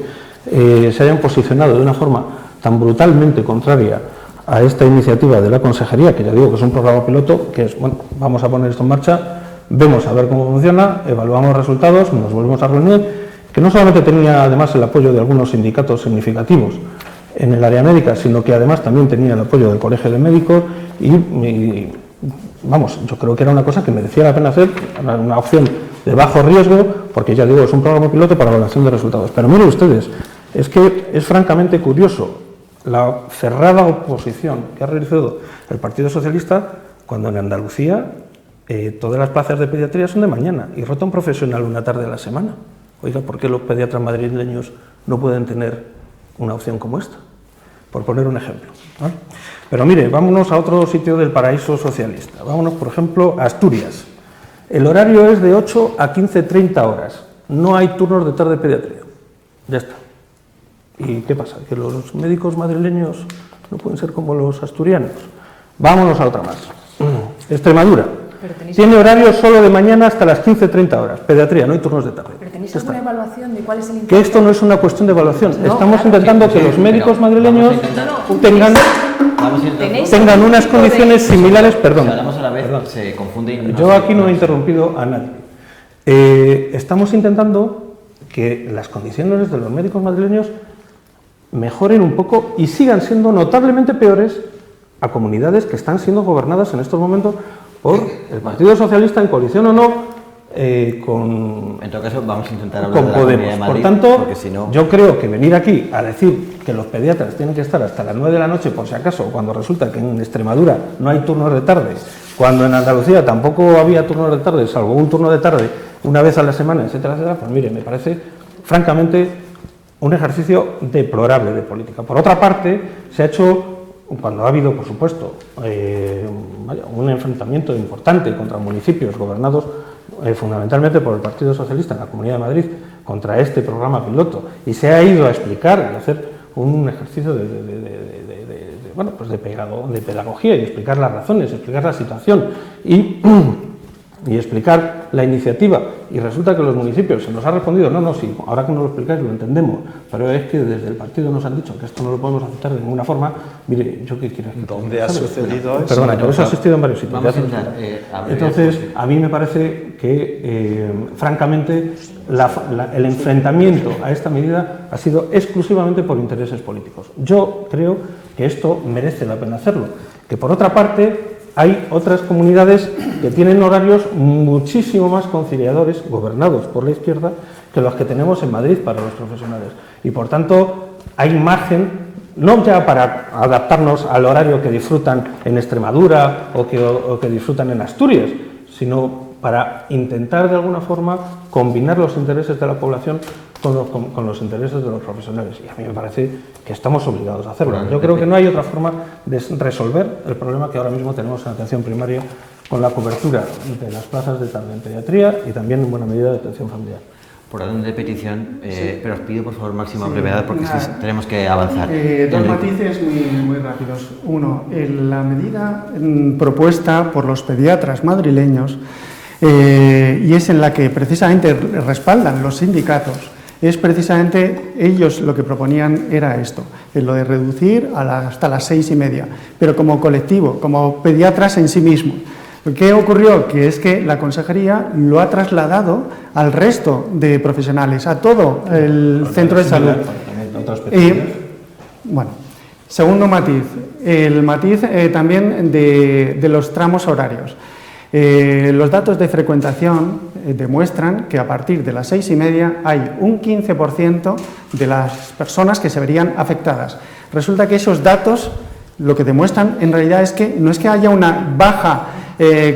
se hayan posicionado de una forma tan brutalmente contraria a esta iniciativa de la Consejería, que ya digo que es un programa piloto, que es, vamos a poner esto en marcha, vemos a ver cómo funciona, evaluamos resultados, nos volvemos a reunir, que no solamente tenía además el apoyo de algunos sindicatos significativos en el área médica, sino que además también tenía el apoyo del Colegio de Médicos y yo creo que era una cosa que merecía la pena hacer, una opción de bajo riesgo, porque ya digo, es un programa piloto para evaluación de resultados. Pero miren ustedes, es que es francamente curioso la cerrada oposición que ha realizado el Partido Socialista cuando en Andalucía todas las plazas de pediatría son de mañana y rota un profesional una tarde a la semana. Oiga, ¿por qué los pediatras madrileños no pueden tener una opción como esta? por poner un ejemplo, ¿vale? Pero mire, vámonos a otro sitio del paraíso socialista. Vámonos, por ejemplo, a Asturias. El horario es de 8 a 15:30 horas. No hay turnos de tarde de pediatría. Ya está. ¿Y qué pasa? ¿Que los médicos madrileños no pueden ser como los asturianos? Vámonos a otra más. Extremadura. Tiene horario solo de mañana hasta las 15:30 horas. Pediatría, no hay turnos de tarde. ¿Pero tenéis alguna evaluación de cuál es el impacto? Que esto no es una cuestión de evaluación. No, Estamos claro, intentando sí, que sí, los médicos pero madrileños tengan unas condiciones similares. Perdón. Si hablamos a la vez, se confunde. Y Yo aquí no he interrumpido a nadie. Estamos intentando que las condiciones de los médicos madrileños mejoren un poco y sigan siendo notablemente peores a comunidades que están siendo gobernadas en estos momentos por el Partido Socialista, en coalición o no, con En todo caso, vamos a intentar hablar con de la Comunidad de Podemos. Madrid, Por tanto, porque si no... yo creo que venir aquí a decir que los pediatras tienen que estar hasta las 9 de la noche, por si acaso, cuando resulta que en Extremadura no hay turnos de tarde, cuando en Andalucía tampoco había turnos de tarde, salvo un turno de tarde una vez a la semana, etcétera, etcétera, pues mire, me parece, francamente, un ejercicio deplorable de política. Por otra parte, se ha hecho, cuando ha habido, por supuesto, un enfrentamiento importante contra municipios gobernados fundamentalmente por el Partido Socialista en la Comunidad de Madrid contra este programa piloto, y se ha ido a explicar y hacer un ejercicio de pedagogía y explicar las razones, explicar la situación y explicar la iniciativa, y resulta que los municipios se nos ha respondido, no, sí, ahora que nos lo explicáis lo entendemos, pero es que desde el partido nos han dicho que esto no lo podemos aceptar de ninguna forma. Mire, ¿yo qué quiero? ¿Dónde ha sucedido eso? Perdona, yo eso he asistido en varios sitios. Vamos a intentar, Entonces, a mí me parece que, francamente, el enfrentamiento a esta medida ha sido exclusivamente por intereses políticos. Yo creo que esto merece la pena hacerlo, que por otra parte hay otras comunidades que tienen horarios muchísimo más conciliadores, gobernados por la izquierda, que los que tenemos en Madrid para los profesionales. Y por tanto, hay margen, no ya para adaptarnos al horario que disfrutan en Extremadura o que disfrutan en Asturias, sino para intentar de alguna forma combinar los intereses de la población con los intereses de los profesionales. Y a mí me parece que estamos obligados a hacerlo. Yo creo que no hay otra forma de resolver el problema que ahora mismo tenemos en atención primaria con la cobertura de las plazas de tarde en pediatría y también en buena medida de atención familiar. Por orden de petición, pero os pido por favor máxima brevedad porque tenemos que avanzar. Dos matices muy rápidos. Uno, la medida propuesta por los pediatras madrileños y es en la que precisamente respaldan los sindicatos, es precisamente ellos lo que proponían era esto, lo de reducir hasta las 6:30, pero como colectivo, como pediatras en sí mismos. ¿Qué ocurrió? Que es que la consejería lo ha trasladado al resto de profesionales, a todo el centro de salud. Bueno, segundo matiz, el matiz también de los tramos horarios. Los datos de frecuentación demuestran que a partir de las 6:30 hay un 15% de las personas que se verían afectadas. Resulta que esos datos lo que demuestran en realidad es que no es que haya una baja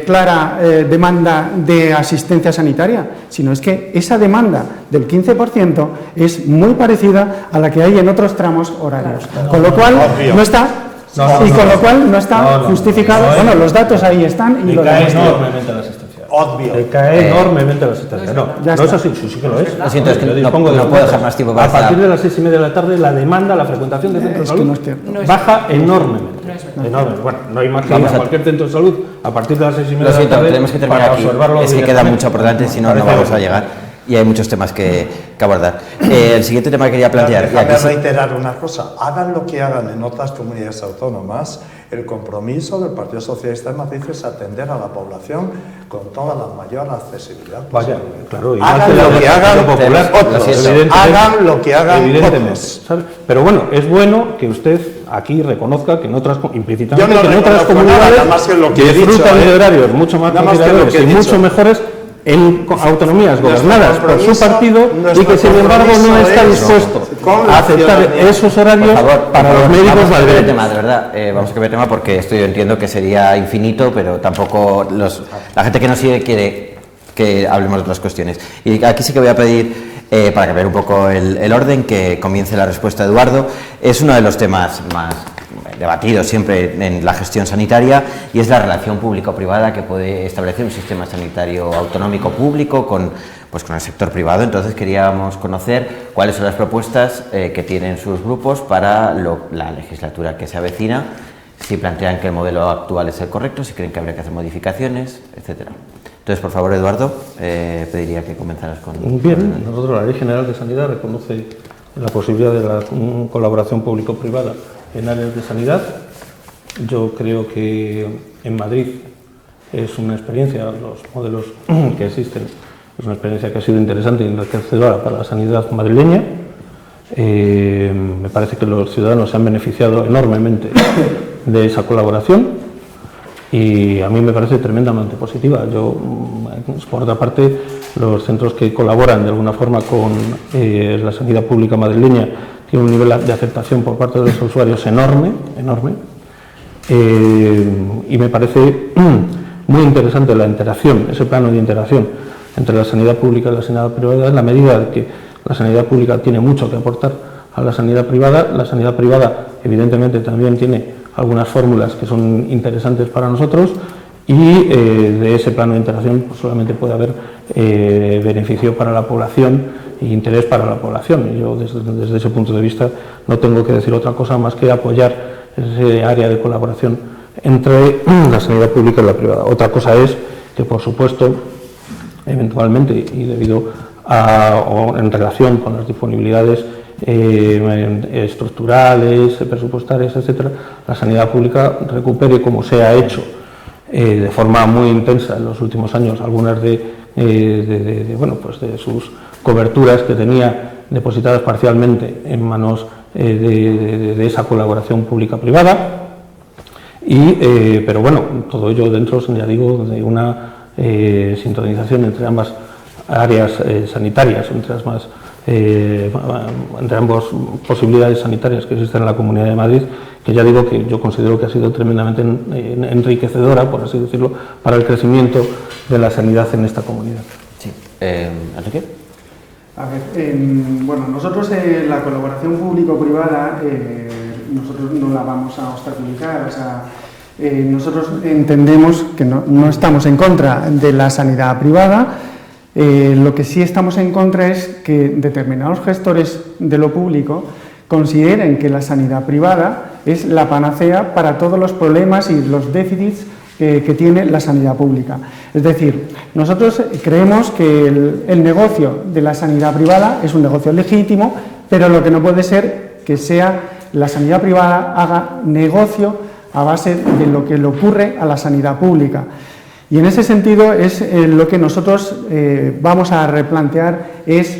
clara demanda de asistencia sanitaria, sino es que esa demanda del 15% es muy parecida a la que hay en otros tramos horarios, con lo cual no está... con lo cual no está justificado. Bueno, los datos ahí están y lo demuestran. Enormemente la asistencia. Obvio. Cae enormemente la asistencia. No es así, sí que lo es. Lo siento, es que no puedo dejar más tiempo para a partir de las 6:30 de la tarde, la demanda, la frecuentación de centros de salud baja enormemente. Enorme. Bueno, no hay más que ir a cualquier centro de salud a partir de las 6:30 de la tarde. Lo siento, tenemos que terminar aquí. Es que queda mucho por delante, si no, no vamos a llegar. Y hay muchos temas que abordar. El siguiente tema que quería plantear... Déjame reiterar una cosa. Hagan lo que hagan en otras comunidades autónomas, el compromiso del Partido Socialista de Madrid es atender a la población con toda la mayor accesibilidad posible. Vaya, claro. Hagan lo que hagan otros. Hagan lo que hagan otros. Pero bueno, es bueno que usted aquí reconozca que en otras, implícitamente, que en otras comunidades disfrutan de horarios mucho más conciliadores y mucho mejores en autonomías gobernadas por su partido y que sin embargo no está dispuesto a aceptar esos horarios para los médicos madrileños. De verdad, vamos a cambiar de tema porque esto yo entiendo que sería infinito, pero tampoco la gente que nos sigue quiere que hablemos de otras cuestiones. Y aquí sí que voy a pedir Para cambiar un poco el orden, que comience la respuesta Eduardo. Es uno de los temas más debatidos siempre en la gestión sanitaria y es la relación público-privada que puede establecer un sistema sanitario autonómico público con el sector privado. Entonces queríamos conocer cuáles son las propuestas que tienen sus grupos para la legislatura que se avecina, si plantean que el modelo actual es el correcto, si creen que habría que hacer modificaciones, etcétera. Entonces, por favor, Eduardo, pediría que comenzaras con... Bien, nosotros la Ley General de Sanidad reconoce la posibilidad de la colaboración público-privada en áreas de sanidad. Yo creo que en Madrid es una experiencia, los modelos que existen, es una experiencia que ha sido interesante y enriquecedora para la sanidad madrileña. Me parece que los ciudadanos se han beneficiado enormemente de esa colaboración y a mí me parece tremendamente positiva. Yo, por otra parte, los centros que colaboran de alguna forma con la sanidad pública madrileña tienen un nivel de aceptación por parte de los usuarios enorme, y me parece muy interesante la interacción, ese plano de interacción entre la sanidad pública y la sanidad privada, en la medida de que la sanidad pública tiene mucho que aportar a la sanidad privada. La sanidad privada, evidentemente, también tiene algunas fórmulas que son interesantes para nosotros y de ese plano de interacción pues, solamente puede haber beneficio para la población e interés para la población. Y yo, desde ese punto de vista, no tengo que decir otra cosa más que apoyar ese área de colaboración entre la sanidad pública y la privada. Otra cosa es que, por supuesto, eventualmente, y debido o en relación con las disponibilidades estructurales, presupuestarias, etcétera, la sanidad pública recupere, como se ha hecho de forma muy intensa en los últimos años, algunas de sus coberturas que tenía depositadas parcialmente en manos de esa colaboración pública-privada. Pero bueno, todo ello dentro, ya digo, de una sintonización entre ambas áreas sanitarias, entre ambas posibilidades sanitarias que existen en la Comunidad de Madrid, que ya digo que yo considero que ha sido tremendamente enriquecedora, por así decirlo, para el crecimiento de la sanidad en esta comunidad. Sí. ¿Enrique? A ver, nosotros la colaboración público-privada nosotros no la vamos a obstaculizar, o sea, nosotros entendemos que no estamos en contra de la sanidad privada. Lo que sí estamos en contra es que determinados gestores de lo público consideren que la sanidad privada es la panacea para todos los problemas y los déficits que tiene la sanidad pública. Es decir, nosotros creemos que el negocio de la sanidad privada es un negocio legítimo, pero lo que no puede ser que sea la sanidad privada haga negocio a base de lo que le ocurre a la sanidad pública. Y en ese sentido es lo que nosotros vamos a replantear, es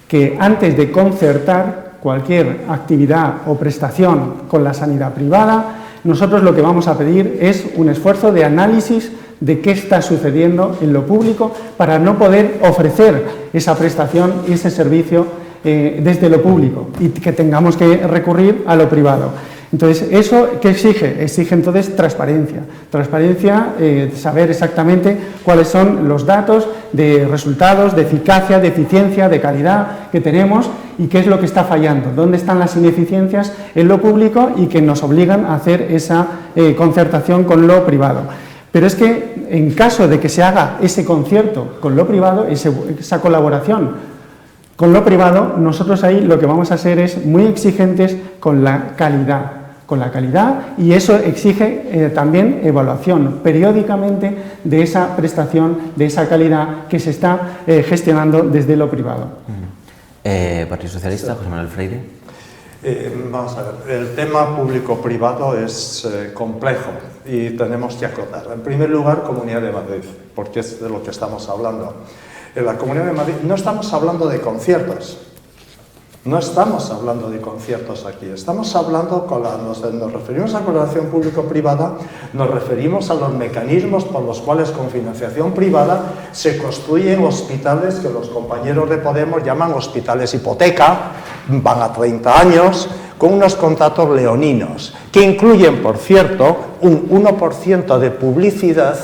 que antes de concertar cualquier actividad o prestación con la sanidad privada, nosotros lo que vamos a pedir es un esfuerzo de análisis de qué está sucediendo en lo público para no poder ofrecer esa prestación y ese servicio desde lo público y que tengamos que recurrir a lo privado. Entonces, ¿eso qué exige? Exige entonces transparencia. Transparencia, saber exactamente cuáles son los datos de resultados, de eficacia, de eficiencia, de calidad que tenemos y qué es lo que está fallando, dónde están las ineficiencias en lo público y que nos obligan a hacer esa concertación con lo privado. Pero es que en caso de que se haga ese concierto con lo privado, esa colaboración con lo privado, nosotros ahí lo que vamos a ser es muy exigentes con la calidad, y eso exige también evaluación periódicamente de esa prestación, de esa calidad que se está gestionando desde lo privado. Partido Socialista, José Manuel Freire. Vamos a ver, el tema público-privado es complejo y tenemos que acotar. En primer lugar, Comunidad de Madrid, porque es de lo que estamos hablando. En la Comunidad de Madrid no estamos hablando de conciertos, aquí, estamos hablando, nos referimos a colaboración público-privada, nos referimos a los mecanismos por los cuales con financiación privada se construyen hospitales que los compañeros de Podemos llaman hospitales hipoteca, van a 30 años, con unos contratos leoninos, que incluyen, por cierto, un 1% de publicidad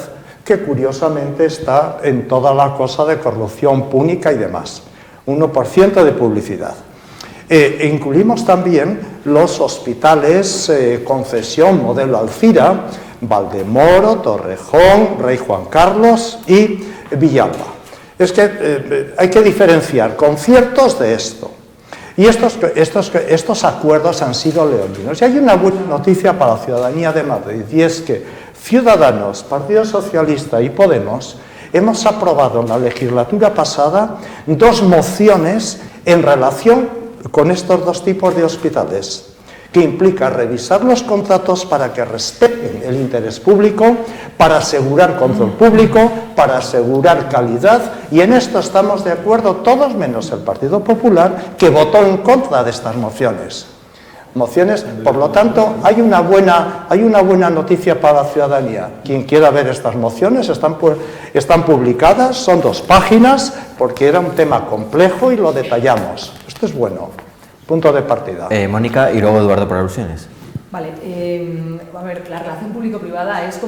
que curiosamente está en toda la cosa de corrupción púnica y demás. 1% de publicidad. Incluimos también los hospitales concesión modelo Alcira, Valdemoro, Torrejón, Rey Juan Carlos y Villalba. Es que hay que diferenciar conciertos de esto. Y estos acuerdos han sido leoninos. Y hay una buena noticia para la ciudadanía de Madrid, y es que Ciudadanos, Partido Socialista y Podemos hemos aprobado en la legislatura pasada 2 mociones en relación con estos 2 tipos de hospitales, que implica revisar los contratos para que respeten el interés público, para asegurar control público, para asegurar calidad, y en esto estamos de acuerdo todos menos el Partido Popular, que votó en contra de estas mociones. Por lo tanto, hay una buena noticia para la ciudadanía. Quien quiera ver estas mociones están publicadas, son 2 páginas, porque era un tema complejo y lo detallamos. Esto es bueno. Punto de partida. Mónica y luego Eduardo por alusiones. Vale, a ver, la relación público-privada es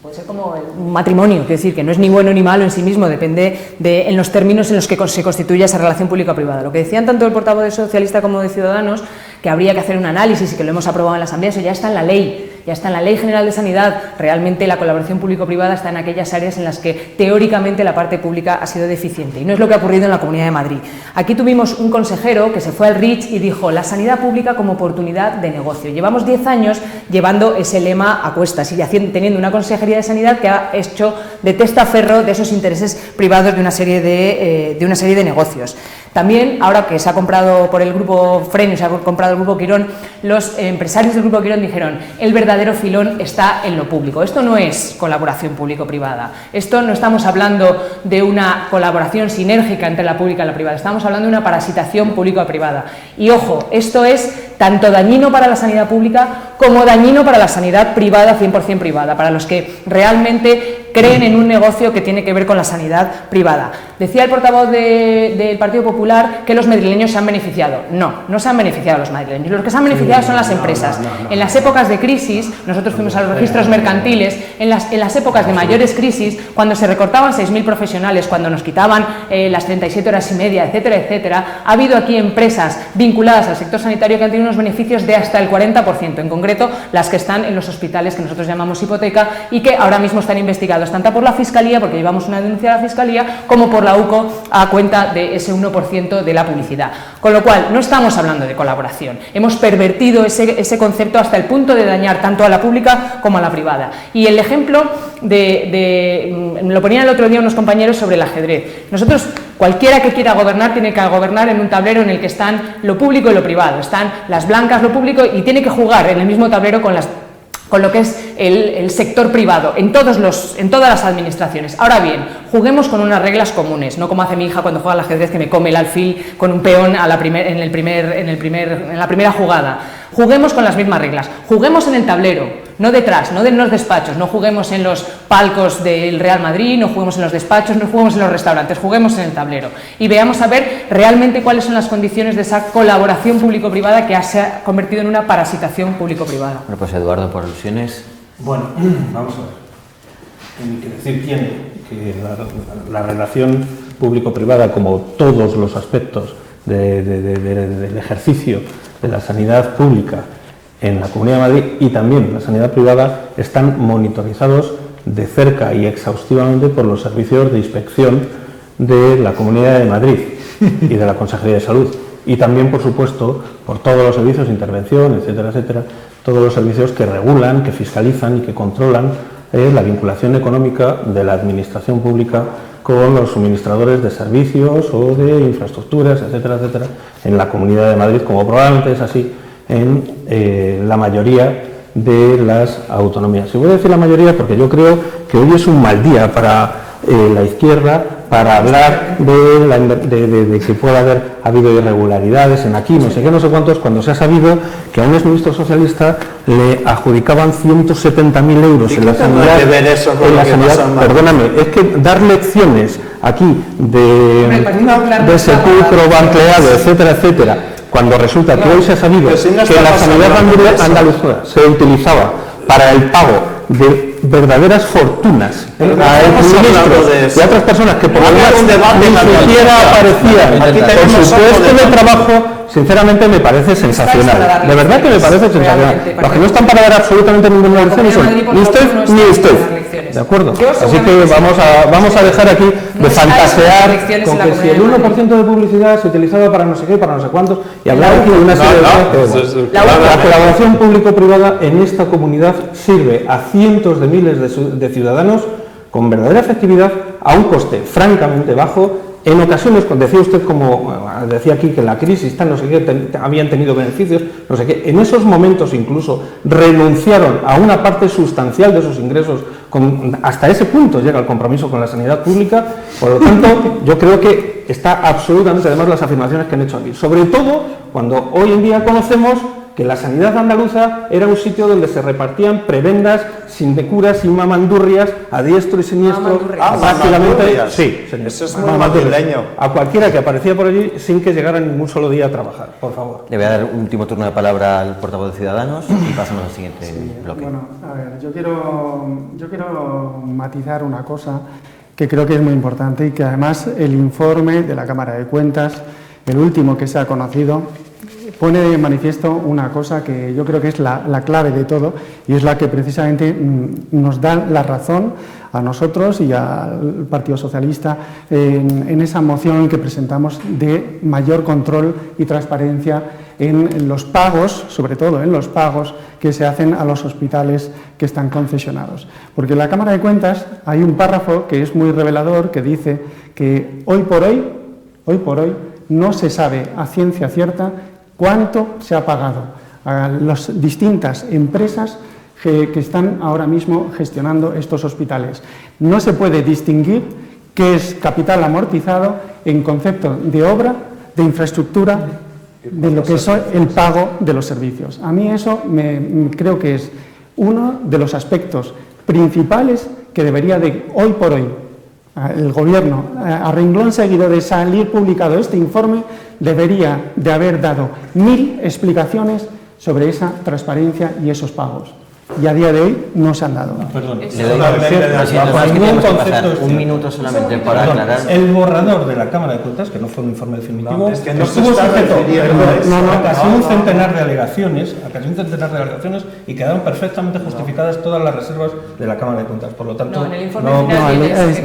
puede ser como un matrimonio, es decir, que no es ni bueno ni malo en sí mismo, depende en los términos en los que se constituye esa relación público-privada. Lo que decían tanto el portavoz de Socialista como de Ciudadanos, que habría que hacer un análisis y que lo hemos aprobado en la Asamblea, eso ya está en la ley. Ya está en la Ley General de Sanidad. Realmente la colaboración público-privada está en aquellas áreas en las que teóricamente la parte pública ha sido deficiente, y no es lo que ha ocurrido en la Comunidad de Madrid. Aquí tuvimos un consejero que se fue al RICH y dijo: la sanidad pública como oportunidad de negocio. Llevamos 10 años llevando ese lema a cuestas y teniendo una Consejería de Sanidad que ha hecho de testaferro de esos intereses privados de una serie de negocios. También, ahora que se ha comprado por el Grupo Freno, se ha comprado el Grupo Quirón, los empresarios del Grupo Quirón dijeron: el verdadero filón está en lo público. Esto no es colaboración público-privada. Esto no estamos hablando de una colaboración sinérgica entre la pública y la privada. Estamos hablando de una parasitación público-privada. Y ojo, esto es tanto dañino para la sanidad pública como dañino para la sanidad privada, 100% privada, para los que realmente creen en un negocio que tiene que ver con la sanidad privada. Decía el portavoz del Partido Popular que los madrileños se han beneficiado. No se han beneficiado los madrileños. Los que se han beneficiado son las empresas. En las épocas de crisis, nosotros fuimos a los registros mercantiles, en las épocas de mayores crisis, cuando se recortaban 6.000 profesionales, cuando nos quitaban las 37 horas y media, etcétera, etcétera, ha habido aquí empresas vinculadas al sector sanitario que han tenido unos beneficios de hasta el 40%, en concreto las que están en los hospitales que nosotros llamamos hipoteca y que ahora mismo están investigados tanto por la Fiscalía, porque llevamos una denuncia a la Fiscalía, como por la UCO a cuenta de ese 1% de la publicidad. Con lo cual, no estamos hablando de colaboración. Hemos pervertido ese concepto hasta el punto de dañar tanto a la pública como a la privada. Y el ejemplo me lo ponían el otro día unos compañeros sobre el ajedrez. Nosotros, cualquiera que quiera gobernar, tiene que gobernar en un tablero en el que están lo público y lo privado. Están las blancas, lo público, y tiene que jugar en el mismo tablero con lo que es el sector privado, en todas las administraciones. Ahora bien, juguemos con unas reglas comunes, no como hace mi hija cuando juega al ajedrez, que me come el alfil con un peón en la primera jugada. Juguemos con las mismas reglas, juguemos en el tablero, no detrás, no en los despachos, no juguemos en los palcos del Real Madrid, no juguemos en los despachos, no juguemos en los restaurantes, juguemos en el tablero y veamos a ver realmente cuáles son las condiciones de esa colaboración público-privada que se ha convertido en una parasitación público-privada. Bueno, pues Eduardo, por alusiones. Bueno, vamos a ver. ¿Qué decir tiene? Que la relación público-privada, como todos los aspectos del ejercicio de la sanidad pública en la Comunidad de Madrid y también la sanidad privada, están monitorizados de cerca y exhaustivamente por los servicios de inspección de la Comunidad de Madrid y de la Consejería de Salud, y también, por supuesto, por todos los servicios de intervención, etcétera, etcétera, todos los servicios que regulan, que fiscalizan y que controlan la vinculación económica de la administración pública con los suministradores de servicios o de infraestructuras, etcétera, etcétera, en la Comunidad de Madrid, como probablemente es así en la mayoría de las autonomías. Y voy a decir la mayoría porque yo creo que hoy es un mal día para la izquierda para hablar de que pueda haber habido irregularidades en aquí, no sé qué, no sé cuántos, cuando se ha sabido que a un exministro socialista le adjudicaban 170.000 euros en la sanidad. Perdóname, es que dar lecciones aquí de sepulcro banqueado, etcétera, etcétera, cuando resulta que hoy se ha sabido que la sanidad andaluza se utilizaba para el pago de verdaderas fortunas a Pero el no estamos hablando ministro de eso. y a otras personas que por lo Había menos un debate en la ni siquiera Andalucía. aparecían Aquí por tenemos su otro puesto de debate. trabajo, sinceramente me parece para sensacional. dar De verdad que me parece lecciones, sensacional. realmente, Los que no están para dar absolutamente ninguna lección Comunidad son de Madrid, por ni favor, usted no ni está usted. para dar lecciones. ¿De acuerdo? Yo Así que seguramente vamos a dejar aquí No de estáis para dar fantasear lecciones con en la que si Comunidad el de Madrid. 1% de publicidad se utilizaba para no sé qué, para no sé cuántos, y hablar aquí de una serie de cosas que, eso es- la colaboración público-privada en esta comunidad sirve a cientos de miles de ciudadanos con verdadera efectividad a un coste francamente bajo. En ocasiones, cuando decía usted, como decía aquí, que la crisis tal, no sé qué, habían tenido beneficios, no sé qué, en esos momentos incluso renunciaron a una parte sustancial de sus ingresos, hasta ese punto llega el compromiso con la sanidad pública. Por lo tanto, yo creo que está absolutamente, además, las afirmaciones que han hecho aquí, sobre todo cuando hoy en día conocemos que la sanidad andaluza era un sitio donde se repartían prebendas sin curas, sin mamandurrias, a diestro y siniestro, Mamandurrias. prácticamente. mamandurrias. Sí, señor. Eso es muy Mamandurrias. madrileño. A cualquiera que aparecía por allí sin que llegara ningún solo día a trabajar, por favor. Le voy a dar un último turno de palabra al portavoz de Ciudadanos y pasamos al siguiente bloque. Bueno, a ver, yo quiero matizar una cosa que creo que es muy importante y que además el informe de la Cámara de Cuentas, el último que se ha conocido, pone de manifiesto una cosa que yo creo que es la clave de todo y es la que precisamente nos da la razón a nosotros y al Partido Socialista en esa moción que presentamos de mayor control y transparencia en los pagos, sobre todo en los pagos que se hacen a los hospitales que están concesionados. Porque en la Cámara de Cuentas hay un párrafo que es muy revelador que dice que hoy por hoy no se sabe a ciencia cierta cuánto se ha pagado a las distintas empresas que están ahora mismo gestionando estos hospitales. No se puede distinguir qué es capital amortizado en concepto de obra, de infraestructura, de lo que es el pago de los servicios. A mí eso creo que es uno de los aspectos principales que debería de hoy por hoy el Gobierno, a renglón seguido de salir publicado este informe, debería de haber dado 1000 explicaciones sobre esa transparencia y esos pagos. Y a día de hoy no se han dado. Perdón. Le doy un minuto solamente para aclarar. El borrador de la Cámara de Cuentas, que no fue un informe definitivo, No, es que no se estuvo está sujeto refiriendo a eso. a casi un centenar de alegaciones, y quedaron perfectamente justificadas todas las reservas de la Cámara de Cuentas. Por lo tanto, No, en el informe final viene eso que dice-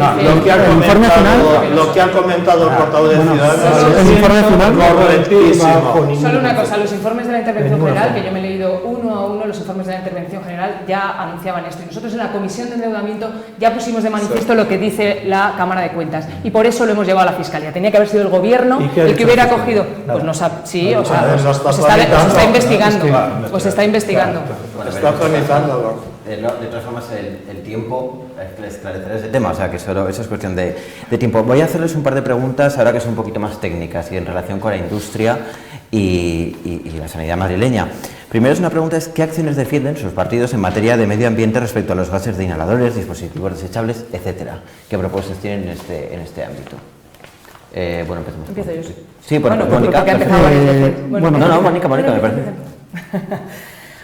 Lo que ha comentado el portavoz de Ciudadanos el informe final correctísimo. Solo una cosa, los informes de la intervención ninguna general, forma. que yo me he leído uno a uno, los informes de la intervención general ya anunciaban esto. Y nosotros en la Comisión de Endeudamiento ya pusimos de manifiesto lo que dice la Cámara de Cuentas. Y por eso lo hemos llevado a la Fiscalía. Tenía que haber sido el Gobierno ¿Y qué ha el dicho que hubiera la Fiscalía? cogido. Nada. Pues no sabe. Sí, No, o sea, no, os está está tramitando. investigando. Es que Os está investigando. Bueno, Está tramitándolo. De todas formas, el tiempo esclarecerá ese tema, o sea que eso es cuestión de tiempo. Voy a hacerles un par de preguntas ahora que son un poquito más técnicas y en relación con la industria y la sanidad madrileña. Primero es una pregunta, ¿qué acciones defienden sus partidos en materia de medio ambiente respecto a los gases de inhaladores, dispositivos desechables, etcétera? ¿Qué propuestas tienen en este ámbito? Bueno, empecemos. Empiezo yo. Sí, bueno, Bueno, Mónica. porque ha empezado varias veces. bueno, No, Mónica, me parece.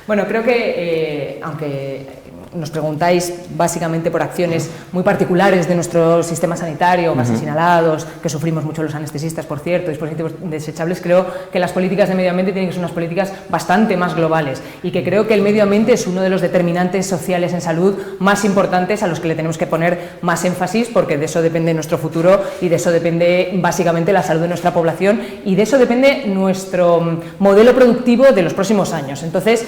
Bueno, creo que, aunque nos preguntáis básicamente por acciones muy particulares de nuestro sistema sanitario, gases inhalados, que sufrimos mucho los anestesistas, por cierto, dispositivos desechables, creo que las políticas de medio ambiente tienen que ser unas políticas bastante más globales y que creo que el medio ambiente es uno de los determinantes sociales en salud más importantes a los que le tenemos que poner más énfasis, porque de eso depende nuestro futuro y de eso depende básicamente la salud de nuestra población y de eso depende nuestro modelo productivo de los próximos años. Entonces,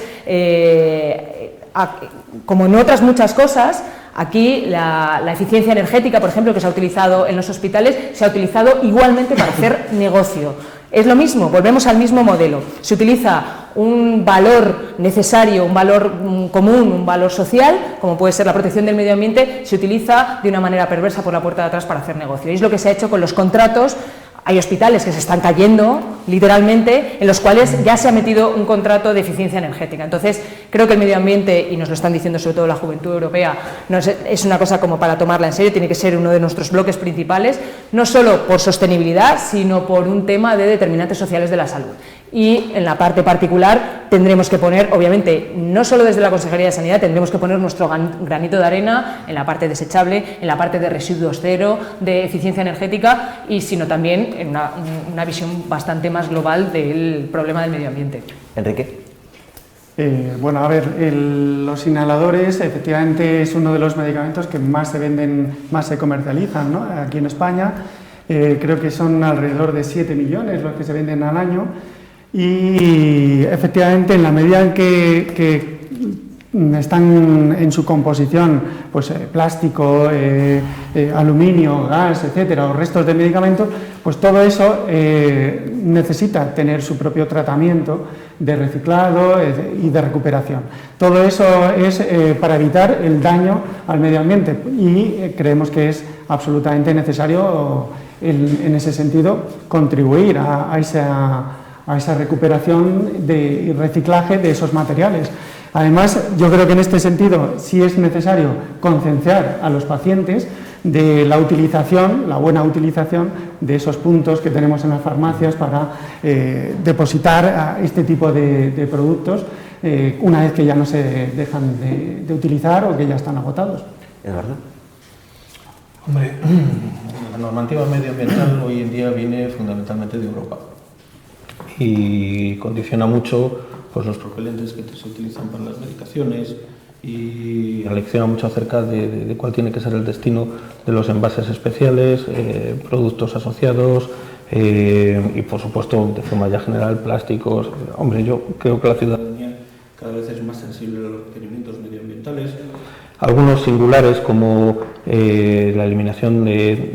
como en otras muchas cosas, aquí la eficiencia energética, por ejemplo, que se ha utilizado en los hospitales, se ha utilizado igualmente para hacer negocio. Es lo mismo, volvemos al mismo modelo. Se utiliza un valor necesario, un valor común, un valor social, como puede ser la protección del medio ambiente, se utiliza de una manera perversa por la puerta de atrás para hacer negocio. Y es lo que se ha hecho con los contratos. Hay hospitales que se están cayendo, literalmente, en los cuales ya se ha metido un contrato de eficiencia energética. Entonces, creo que el medio ambiente, y nos lo están diciendo sobre todo la juventud europea, no es una cosa como para tomarla en serio, tiene que ser uno de nuestros bloques principales, no solo por sostenibilidad, sino por un tema de determinantes sociales de la salud. Y en la parte particular tendremos que poner, obviamente, no solo desde la Consejería de Sanidad, tendremos que poner nuestro granito de arena en la parte desechable, en la parte de residuos cero, de eficiencia energética, y sino también en una visión bastante más global del problema del medio ambiente. Enrique. Bueno, a ver, los inhaladores efectivamente es uno de los medicamentos que más se venden, más se comercializan, ¿no? Aquí en España. Creo que son alrededor de 7 millones los que se venden al año. Y efectivamente, en la medida en que están en su composición pues plástico, aluminio, gas, etcétera, o restos de medicamentos, pues todo eso necesita tener su propio tratamiento de reciclado y de recuperación. Todo eso es para evitar el daño al medio ambiente, y creemos que es absolutamente necesario en ese sentido contribuir a esa recuperación y reciclaje de esos materiales. Además, yo creo que en este sentido sí es necesario concienciar a los pacientes de la utilización, la buena utilización de esos puntos que tenemos en las farmacias para depositar este tipo de productos una vez que ya no se dejan de utilizar o que ya están agotados. Eduardo. Hombre, la normativa medioambiental hoy en día viene fundamentalmente de Europa y condiciona mucho pues, los propelentes que se utilizan para las medicaciones, y alecciona mucho acerca de cuál tiene que ser el destino de los envases especiales, productos asociados y, por supuesto, de forma ya general, plásticos. Hombre, yo creo que la ciudadanía cada vez es más sensible a los requerimientos medioambientales. Algunos singulares, como la eliminación de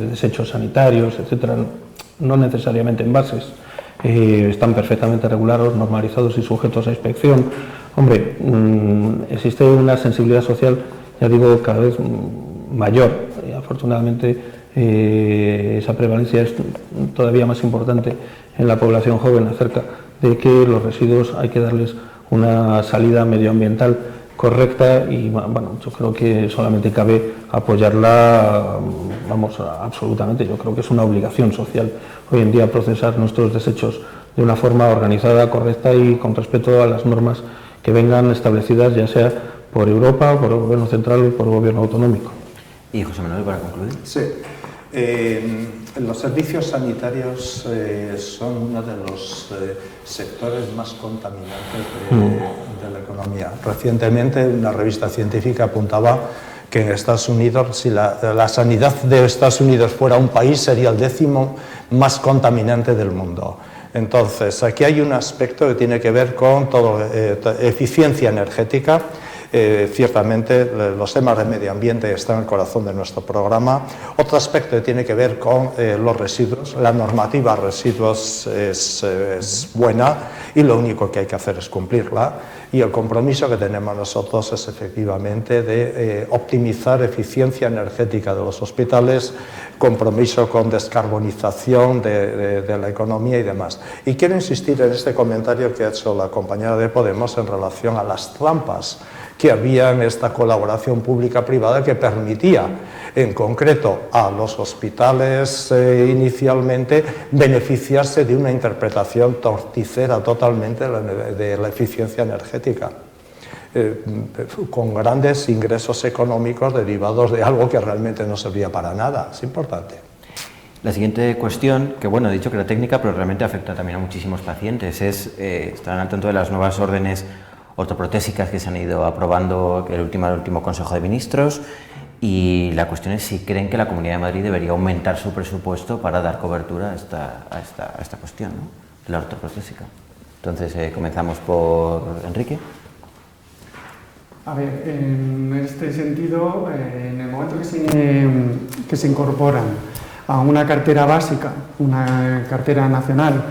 desechos sanitarios, etcétera, no necesariamente envases, están perfectamente regulados, normalizados y sujetos a inspección. Hombre, existe una sensibilidad social, ya digo, cada vez mayor. Afortunadamente, esa prevalencia es todavía más importante en la población joven acerca de que los residuos hay que darles una salida medioambiental correcta, y bueno, yo creo que solamente cabe apoyarla, vamos, absolutamente. Yo creo que es una obligación social hoy en día procesar nuestros desechos de una forma organizada, correcta y con respeto a las normas que vengan establecidas, ya sea por Europa, por el Gobierno central o por el Gobierno autonómico. Y José Manuel, para concluir. Sí. Los servicios sanitarios son uno de los sectores más contaminantes de la economía. Recientemente una revista científica apuntaba que en Estados Unidos, si la sanidad de Estados Unidos fuera un país, sería el 10º más contaminante del mundo. Entonces, aquí hay un aspecto que tiene que ver con eficiencia energética. Ciertamente los temas de medio ambiente están en el corazón de nuestro programa. Otro aspecto que tiene que ver con los residuos. La normativa residuos es buena y lo único que hay que hacer es cumplirla. Y el compromiso que tenemos nosotros es efectivamente de optimizar eficiencia energética de los hospitales, compromiso con descarbonización de la economía y demás. Y quiero insistir en este comentario que ha hecho la compañera de Podemos en relación a las trampas que había en esta colaboración pública-privada que permitía, en concreto, a los hospitales inicialmente beneficiarse de una interpretación torticera totalmente de la eficiencia energética, con grandes ingresos económicos derivados de algo que realmente no servía para nada. Es importante. La siguiente cuestión, que bueno, he dicho que era técnica, pero realmente afecta también a muchísimos pacientes, es, estarán al tanto de las nuevas órdenes ortoprotésicas que se han ido aprobando el último Consejo de Ministros, y la cuestión es si creen que la Comunidad de Madrid debería aumentar su presupuesto para dar cobertura a esta cuestión, ¿no?, de la ortoprotésica. Entonces, comenzamos por Enrique. A ver, en este sentido, en el momento que se incorporan a una cartera básica, una cartera nacional,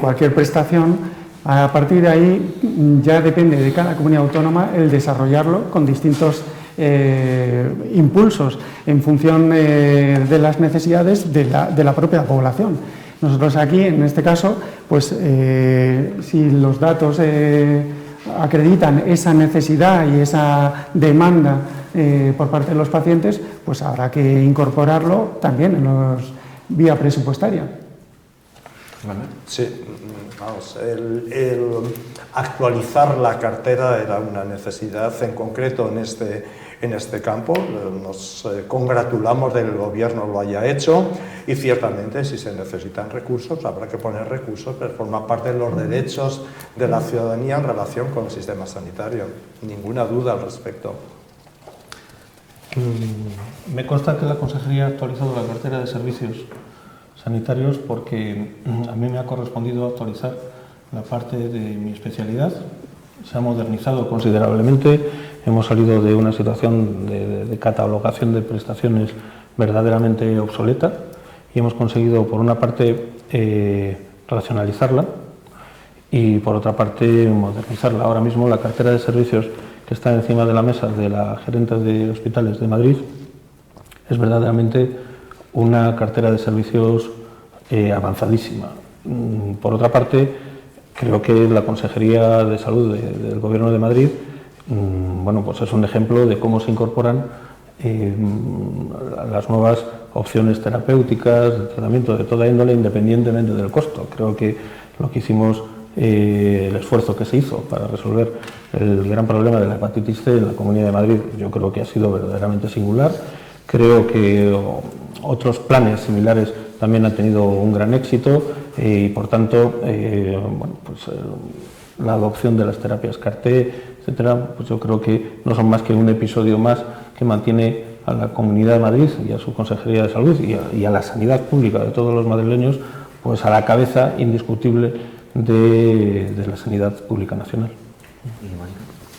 cualquier prestación, a partir de ahí ya depende de cada comunidad autónoma el desarrollarlo con distintos impulsos en función de las necesidades de la propia población. Nosotros aquí, en este caso, pues si los datos acreditan esa necesidad y esa demanda por parte de los pacientes, pues habrá que incorporarlo también vía presupuestaria. Sí, vamos, el actualizar la cartera era una necesidad, en concreto en este campo. Nos congratulamos de que el Gobierno lo haya hecho y ciertamente si se necesitan recursos habrá que poner recursos, pero forma parte de los derechos de la ciudadanía en relación con el sistema sanitario. Ninguna duda al respecto. Me consta que la Consejería ha actualizado la cartera de servicios sanitarios porque a mí me ha correspondido actualizar la parte de mi especialidad. Se ha modernizado considerablemente, hemos salido de una situación de catalogación de prestaciones verdaderamente obsoleta y hemos conseguido, por una parte, racionalizarla y, por otra parte, modernizarla. Ahora mismo la cartera de servicios que está encima de la mesa de la gerente de hospitales de Madrid es verdaderamente una cartera de servicios avanzadísima. Por otra parte, creo que la Consejería de Salud del Gobierno de Madrid bueno, pues es un ejemplo de cómo se incorporan las nuevas opciones terapéuticas, de tratamiento de toda índole, independientemente del costo. Creo que lo que hicimos, el esfuerzo que se hizo para resolver el gran problema de la hepatitis C en la Comunidad de Madrid, yo creo que ha sido verdaderamente singular. Creo que otros planes similares también han tenido un gran éxito y, por tanto, bueno, pues, la adopción de las terapias CAR-T, etcétera, pues yo creo que no son más que un episodio más que mantiene a la Comunidad de Madrid y a su Consejería de Salud y a la sanidad pública de todos los madrileños pues a la cabeza indiscutible de la sanidad pública nacional.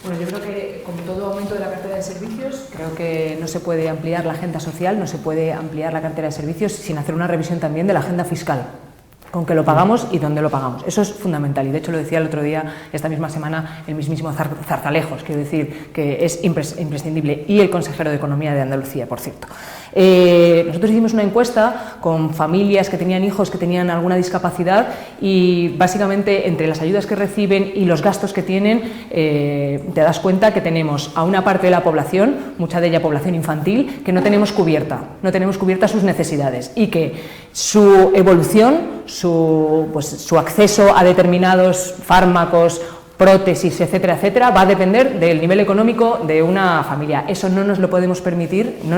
Bueno, yo creo que con todo aumento de la cartera de servicios, creo que no se puede ampliar la agenda social, no se puede ampliar la cartera de servicios sin hacer una revisión también de la agenda fiscal. Con qué lo pagamos y dónde lo pagamos. Eso es fundamental y de hecho lo decía el otro día, esta misma semana, el mismísimo Zarzalejos, quiero decir que es imprescindible, y el consejero de Economía de Andalucía, por cierto. Nosotros hicimos una encuesta con familias que tenían hijos que tenían alguna discapacidad y básicamente entre las ayudas que reciben y los gastos que tienen te das cuenta que tenemos a una parte de la población, mucha de ella población infantil, que no tenemos cubierta sus necesidades y que su evolución, su acceso a determinados fármacos, prótesis, etcétera, etcétera, va a depender del nivel económico de una familia. Eso no nos lo podemos permitir, en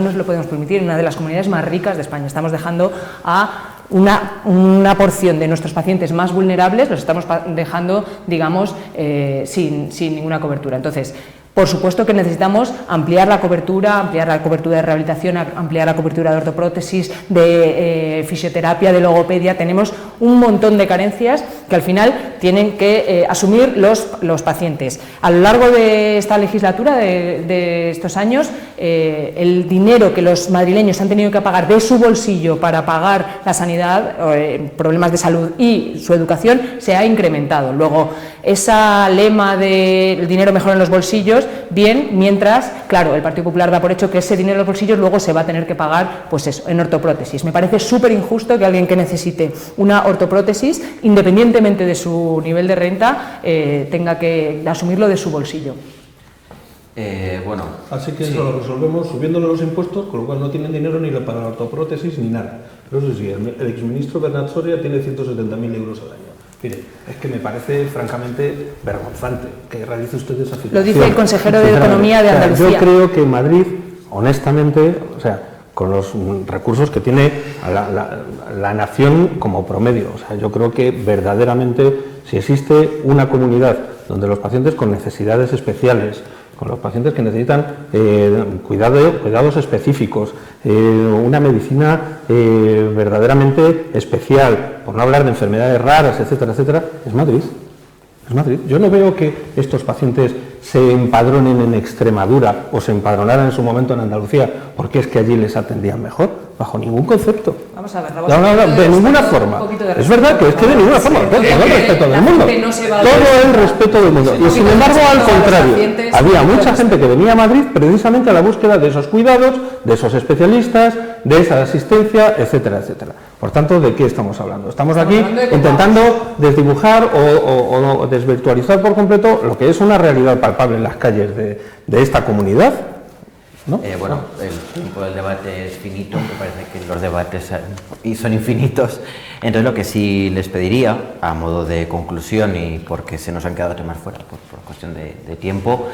una de las comunidades más ricas de España. Estamos dejando a una porción de nuestros pacientes más vulnerables, los estamos dejando, digamos, sin ninguna cobertura. Entonces, por supuesto que necesitamos ampliar la cobertura de rehabilitación, ampliar la cobertura de ortoprótesis, de fisioterapia, de logopedia. Tenemos un montón de carencias que al final tienen que asumir los pacientes. A lo largo de esta legislatura, de estos años, el dinero que los madrileños han tenido que pagar de su bolsillo para pagar la sanidad, problemas de salud y su educación se ha incrementado. Luego, esa lema de el dinero mejor en los bolsillos, bien, mientras, claro, el Partido Popular da por hecho que ese dinero en los bolsillos luego se va a tener que pagar, pues eso, en ortoprótesis. Me parece súper injusto que alguien que necesite una ortoprótesis, independientemente de su nivel de renta, tenga que asumirlo de su bolsillo. Bueno, así que eso lo resolvemos subiéndole los impuestos, con lo cual no tienen dinero ni para la ortoprótesis ni nada. Pero eso sí, el exministro Bernat Soria tiene 170.000 euros al año. Mire, es que me parece francamente vergonzante que realice usted esa afirmación. Lo dice el consejero de Economía de Andalucía. Yo creo que Madrid, honestamente, o sea, con los recursos que tiene la nación como promedio, o sea, yo creo que verdaderamente si existe una comunidad donde los pacientes con necesidades especiales, con los pacientes que necesitan cuidados específicos, una medicina verdaderamente especial, por no hablar de enfermedades raras, etcétera, etcétera, es Madrid. Es Madrid. Yo no veo que estos pacientes se empadronen en Extremadura o se empadronaran en su momento en Andalucía porque es que allí les atendían mejor, bajo ningún concepto. Vamos a ver, no, de ninguna forma. Es verdad que es que de ninguna forma, todo el respeto del mundo. Todo el respeto del mundo. Y sin embargo, al contrario, había mucha gente que venía a Madrid precisamente a la búsqueda de esos cuidados, de esos especialistas, de esa asistencia, etcétera, etcétera. Por tanto, ¿de qué estamos hablando? Estamos aquí intentando desdibujar o desvirtualizar por completo lo que es una realidad palpable en las calles de esta comunidad. ¿no? Bueno, el tiempo del debate es finito, me parece que los debates son infinitos. Entonces, lo que sí les pediría, a modo de conclusión y porque se nos han quedado temas fuera por cuestión de tiempo,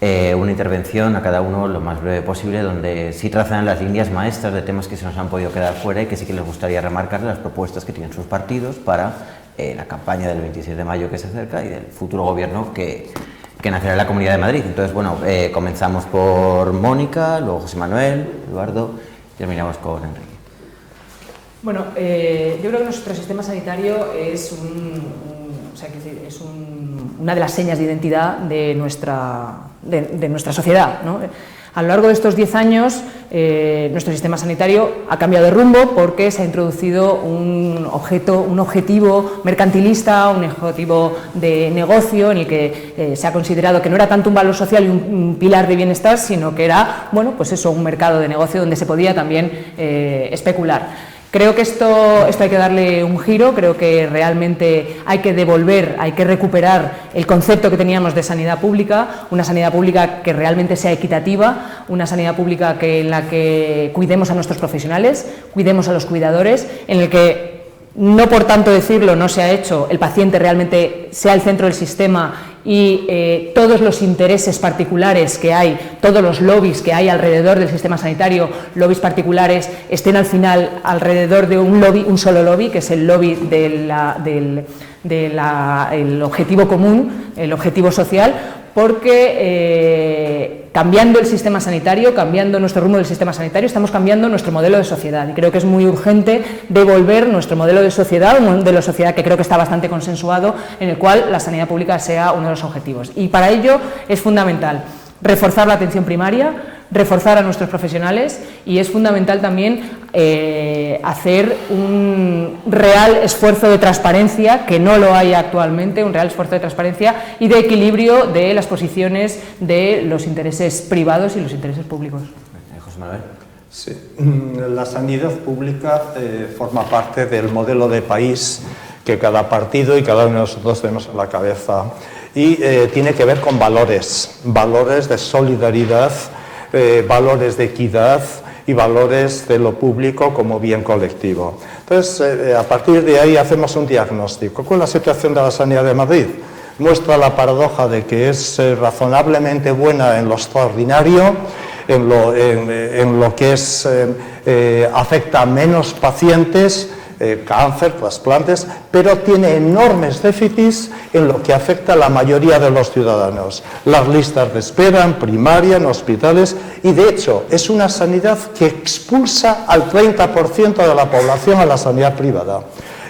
una intervención a cada uno lo más breve posible, donde sí trazan las líneas maestras de temas que se nos han podido quedar fuera y que sí que les gustaría remarcar las propuestas que tienen sus partidos para la campaña del 26 de mayo que se acerca y del futuro gobierno que nacerá en la Comunidad de Madrid. Entonces, bueno, comenzamos por Mónica, luego José Manuel, Eduardo, y terminamos con Enrique. Bueno, yo creo que nuestro sistema sanitario es una de las señas de identidad de nuestra sociedad, ¿no? A lo largo de estos 10 años, nuestro sistema sanitario ha cambiado de rumbo porque se ha introducido un objetivo mercantilista, un objetivo de negocio en el que se ha considerado que no era tanto un valor social y un pilar de bienestar, sino que era, bueno, pues eso, un mercado de negocio donde se podía también especular. Creo que esto hay que darle un giro, creo que realmente hay que devolver, hay que recuperar el concepto que teníamos de sanidad pública, una sanidad pública que realmente sea equitativa, una sanidad pública en la que cuidemos a nuestros profesionales, cuidemos a los cuidadores, en el que, no por tanto decirlo, no se ha hecho, el paciente realmente sea el centro del sistema y todos los intereses particulares que hay, todos los lobbies que hay alrededor del sistema sanitario, lobbies particulares, estén al final alrededor de un solo lobby, que es el lobby el objetivo común, el objetivo social, porque cambiando el sistema sanitario, cambiando nuestro rumbo del sistema sanitario, estamos cambiando nuestro modelo de sociedad, y creo que es muy urgente devolver nuestro modelo de sociedad, un modelo de sociedad que creo que está bastante consensuado, en el cual la sanidad pública sea uno de los objetivos, y para ello es fundamental reforzar la atención primaria, reforzar a nuestros profesionales, y es fundamental también hacer un real esfuerzo de transparencia, que no lo hay actualmente, un real esfuerzo de transparencia y de equilibrio de las posiciones de los intereses privados y los intereses públicos. José Manuel. Sí. La sanidad pública forma parte del modelo de país que cada partido y cada uno de nosotros tenemos en la cabeza, y tiene que ver con valores de solidaridad, valores de equidad y valores de lo público como bien colectivo. Entonces, a partir de ahí hacemos un diagnóstico. ¿Cuál es la situación de la sanidad de Madrid? Muestra la paradoja de que es razonablemente buena en lo extraordinario, en lo que afecta a menos pacientes, cáncer, trasplantes, pero tiene enormes déficits en lo que afecta a la mayoría de los ciudadanos. Las listas de espera en primaria, en hospitales, y de hecho es una sanidad que expulsa al 30% de la población a la sanidad privada.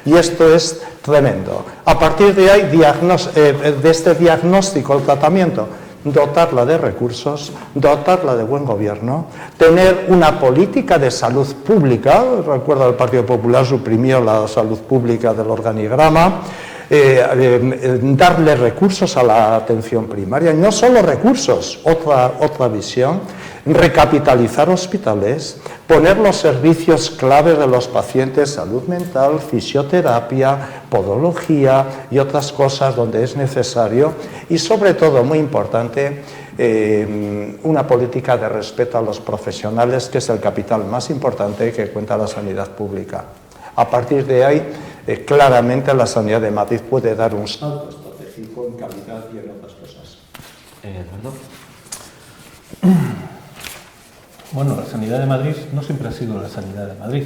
Y esto es tremendo. A partir de ahí, de este diagnóstico, el tratamiento, dotarla de recursos, dotarla de buen gobierno, tener una política de salud pública. Recuerdo, el Partido Popular suprimió la salud pública del organigrama, darle recursos a la atención primaria, y no solo recursos, otra visión, recapitalizar hospitales, poner los servicios clave de los pacientes, salud mental, fisioterapia, podología y otras cosas donde es necesario, y sobre todo, muy importante, una política de respeto a los profesionales, que es el capital más importante que cuenta la sanidad pública. A partir de ahí, claramente la sanidad de Madrid puede dar un salto estratégico en calidad y en otras cosas. Eduardo. Bueno, la sanidad de Madrid no siempre ha sido la sanidad de Madrid.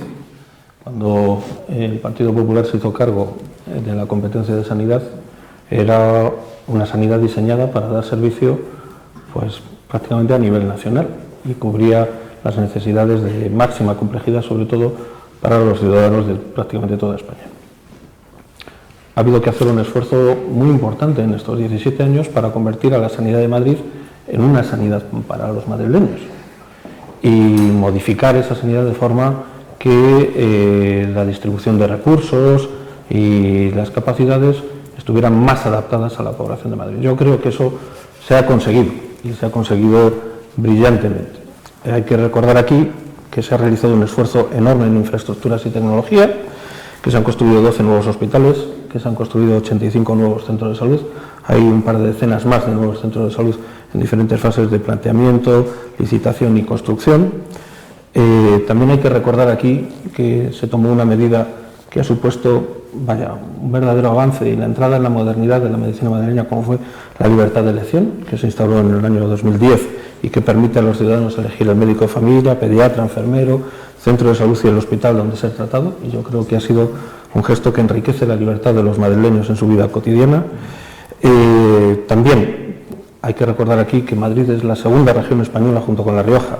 Cuando el Partido Popular se hizo cargo de la competencia de sanidad, era una sanidad diseñada para dar servicio, pues, prácticamente a nivel nacional, y cubría las necesidades de máxima complejidad, sobre todo para los ciudadanos de prácticamente toda España. Ha habido que hacer un esfuerzo muy importante en estos 17 años para convertir a la sanidad de Madrid en una sanidad para los madrileños, y modificar esa sanidad de forma que la distribución de recursos y las capacidades estuvieran más adaptadas a la población de Madrid. Yo creo que eso se ha conseguido, y se ha conseguido brillantemente. Hay que recordar aquí que se ha realizado un esfuerzo enorme en infraestructuras y tecnología, que se han construido 12 nuevos hospitales, que se han construido 85 nuevos centros de salud. Hay un par de decenas más de nuevos centros de salud en diferentes fases de planteamiento, licitación y construcción. También hay que recordar aquí que se tomó una medida que ha supuesto un verdadero avance y la entrada en la modernidad de la medicina madrileña, como fue la libertad de elección, que se instauró en el año 2010 y que permite a los ciudadanos elegir el médico de familia, pediatra, enfermero, centro de salud y el hospital donde ser tratado, y yo creo que ha sido un gesto que enriquece la libertad de los madrileños en su vida cotidiana. También hay que recordar aquí que Madrid es la segunda región española, junto con La Rioja,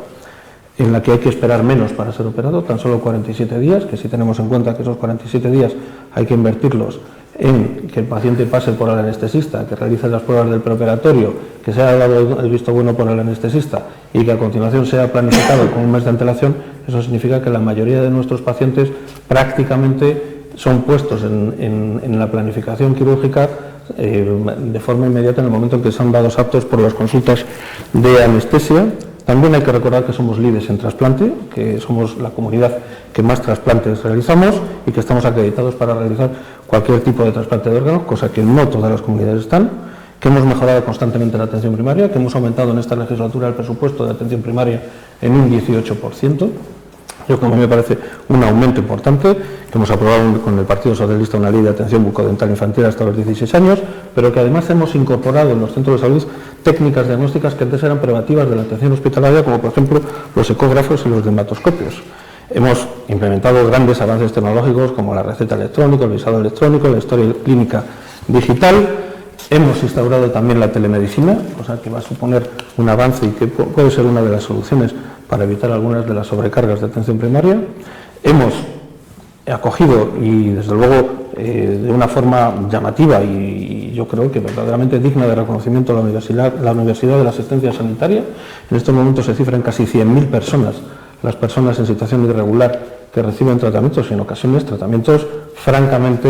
en la que hay que esperar menos para ser operado, tan solo 47 días, que si tenemos en cuenta que esos 47 días hay que invertirlos en que el paciente pase por el anestesista, que realice las pruebas del preoperatorio, que sea dado el visto bueno por el anestesista y que a continuación sea planificado con un mes de antelación, eso significa que la mayoría de nuestros pacientes prácticamente son puestos en la planificación quirúrgica de forma inmediata en el momento en que son dados aptos por las consultas de anestesia. También hay que recordar que somos líderes en trasplante, que somos la comunidad que más trasplantes realizamos y que estamos acreditados para realizar cualquier tipo de trasplante de órganos, cosa que no todas las comunidades están, que hemos mejorado constantemente la atención primaria, que hemos aumentado en esta legislatura el presupuesto de atención primaria en un 18%. Yo creo que me parece un aumento importante, que hemos aprobado con el Partido Socialista una ley de atención bucodental infantil hasta los 16 años, pero que además hemos incorporado en los centros de salud técnicas diagnósticas que antes eran privativas de la atención hospitalaria, como por ejemplo los ecógrafos y los dermatoscopios. Hemos implementado grandes avances tecnológicos como la receta electrónica, el visado electrónico, la historia clínica digital. Hemos instaurado también la telemedicina, cosa que va a suponer un avance y que puede ser una de las soluciones para evitar algunas de las sobrecargas de atención primaria. Hemos acogido y desde luego de una forma llamativa y yo creo que verdaderamente digna de reconocimiento la Universidad de la Asistencia Sanitaria. En estos momentos se cifran casi 100.000 personas, las personas en situación irregular que reciben tratamientos y en ocasiones tratamientos francamente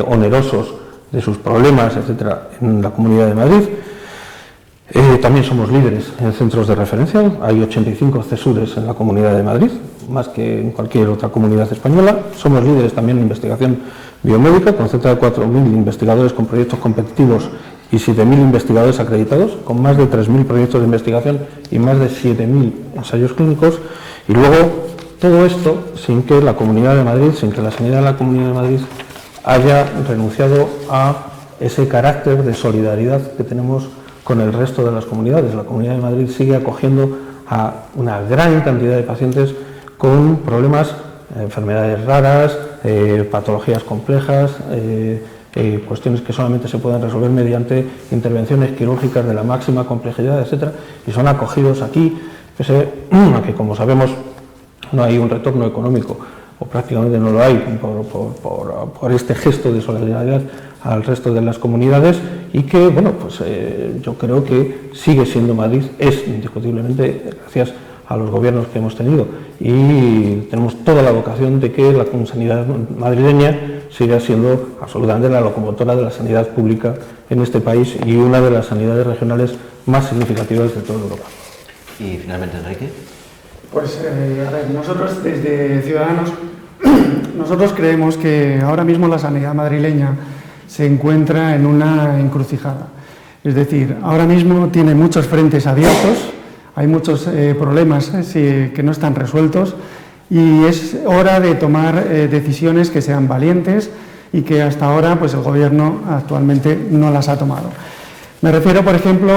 onerosos de sus problemas, etcétera, en la Comunidad de Madrid. También somos líderes en centros de referencia, hay 85 CESURes en la Comunidad de Madrid, más que en cualquier otra comunidad española. Somos líderes también en investigación biomédica, con cerca de 4.000 investigadores con proyectos competitivos y 7.000 investigadores acreditados, con más de 3.000 proyectos de investigación y más de 7.000 ensayos clínicos. Y luego, todo esto sin que la Comunidad de Madrid, sin que la sanidad de la Comunidad de Madrid haya renunciado a ese carácter de solidaridad que tenemos con el resto de las comunidades. La Comunidad de Madrid sigue acogiendo a una gran cantidad de pacientes con problemas, enfermedades raras, patologías complejas, cuestiones que solamente se pueden resolver mediante intervenciones quirúrgicas de la máxima complejidad, etcétera, y son acogidos aquí, pese a que, como sabemos, no hay un retorno económico, o prácticamente no lo hay, por este gesto de solidaridad al resto de las comunidades, y que, bueno, pues yo creo que sigue siendo Madrid, es indiscutiblemente, gracias a los gobiernos que hemos tenido, y tenemos toda la vocación de que la sanidad madrileña siga siendo absolutamente la locomotora de la sanidad pública en este país y una de las sanidades regionales más significativas de toda Europa. Y finalmente, Enrique. Pues a ver, nosotros desde Ciudadanos, nosotros creemos que ahora mismo la sanidad madrileña se encuentra en una encrucijada. Es decir, ahora mismo tiene muchos frentes abiertos, hay muchos problemas que no están resueltos y es hora de tomar decisiones que sean valientes y que hasta ahora pues el Gobierno actualmente no las ha tomado. Me refiero, por ejemplo,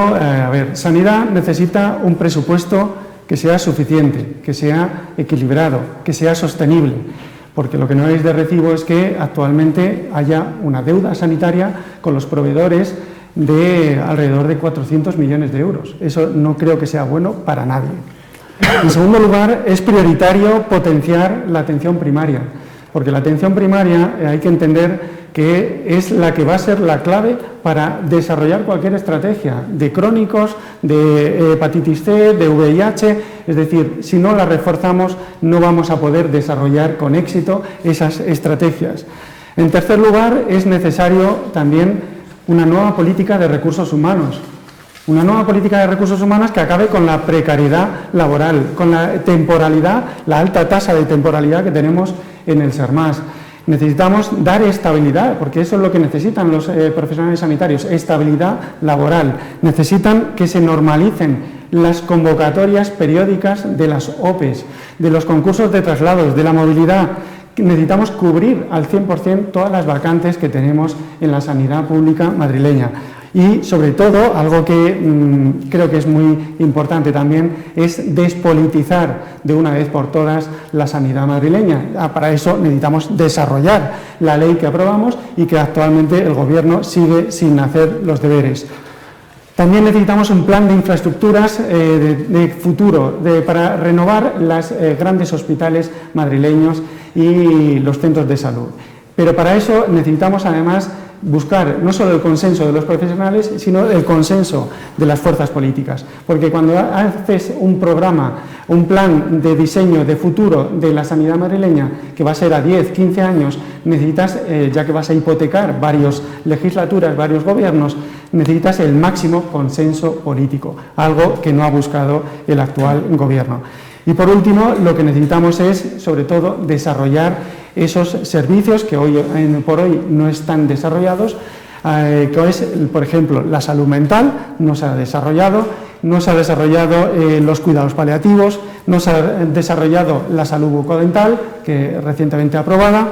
sanidad necesita un presupuesto que sea suficiente, que sea equilibrado, que sea sostenible, porque lo que no es de recibo es que actualmente haya una deuda sanitaria con los proveedores de alrededor de 400 millones de euros. Eso no creo que sea bueno para nadie. En segundo lugar, es prioritario potenciar la atención primaria, porque la atención primaria hay que entender que es la que va a ser la clave para desarrollar cualquier estrategia de crónicos, de hepatitis C, de VIH, es decir, si no la reforzamos no vamos a poder desarrollar con éxito esas estrategias. En tercer lugar, es necesario también una nueva política de recursos humanos. Una nueva política de recursos humanos que acabe con la precariedad laboral, con la temporalidad, la alta tasa de temporalidad que tenemos en el SERMAS. Necesitamos dar estabilidad, porque eso es lo que necesitan los profesionales sanitarios, estabilidad laboral. Necesitan que se normalicen las convocatorias periódicas de las OPEs, de los concursos de traslados, de la movilidad. Necesitamos cubrir al 100% todas las vacantes que tenemos en la sanidad pública madrileña. Y, sobre todo, algo que creo que es muy importante también, es despolitizar de una vez por todas la sanidad madrileña. Para eso necesitamos desarrollar la ley que aprobamos y que actualmente el Gobierno sigue sin hacer los deberes. También necesitamos un plan de infraestructuras de futuro para renovar los grandes hospitales madrileños y los centros de salud. Pero para eso necesitamos, además, buscar no solo el consenso de los profesionales, sino el consenso de las fuerzas políticas. Porque cuando haces un programa, un plan de diseño de futuro de la sanidad madrileña, que va a ser a 10, 15 años, necesitas, ya que vas a hipotecar varias legislaturas, varios gobiernos, necesitas el máximo consenso político, algo que no ha buscado el actual gobierno. Y por último, lo que necesitamos es, sobre todo, desarrollar esos servicios que hoy por hoy no están desarrollados, que es, por ejemplo, la salud mental, no se ha desarrollado los cuidados paliativos, no se ha desarrollado la salud bucodental, que recientemente aprobada,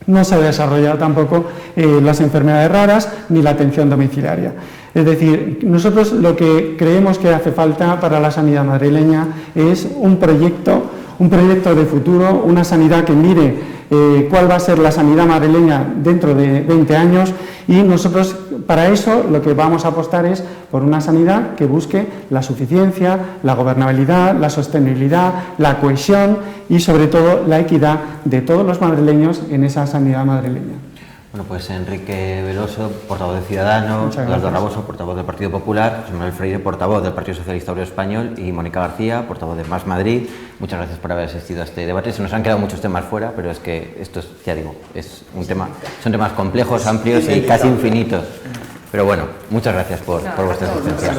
no se ha desarrollado tampoco las enfermedades raras ni la atención domiciliaria. Es decir, nosotros lo que creemos que hace falta para la sanidad madrileña es un proyecto de futuro, una sanidad que mire cuál va a ser la sanidad madrileña dentro de 20 años, y nosotros para eso lo que vamos a apostar es por una sanidad que busque la suficiencia, la gobernabilidad, la sostenibilidad, la cohesión y sobre todo la equidad de todos los madrileños en esa sanidad madrileña. Bueno, pues Enrique Veloso, portavoz de Ciudadanos, Eduardo Raboso, portavoz del Partido Popular, José Manuel Freire, portavoz del Partido Socialista Obrero Español, y Mónica García, portavoz de Más Madrid. Muchas gracias por haber asistido a este debate. Se nos han quedado muchos temas fuera, pero es que esto es, ya digo, son temas complejos, amplios y casi infinitos. Pero bueno, muchas gracias por vuestra asistencia.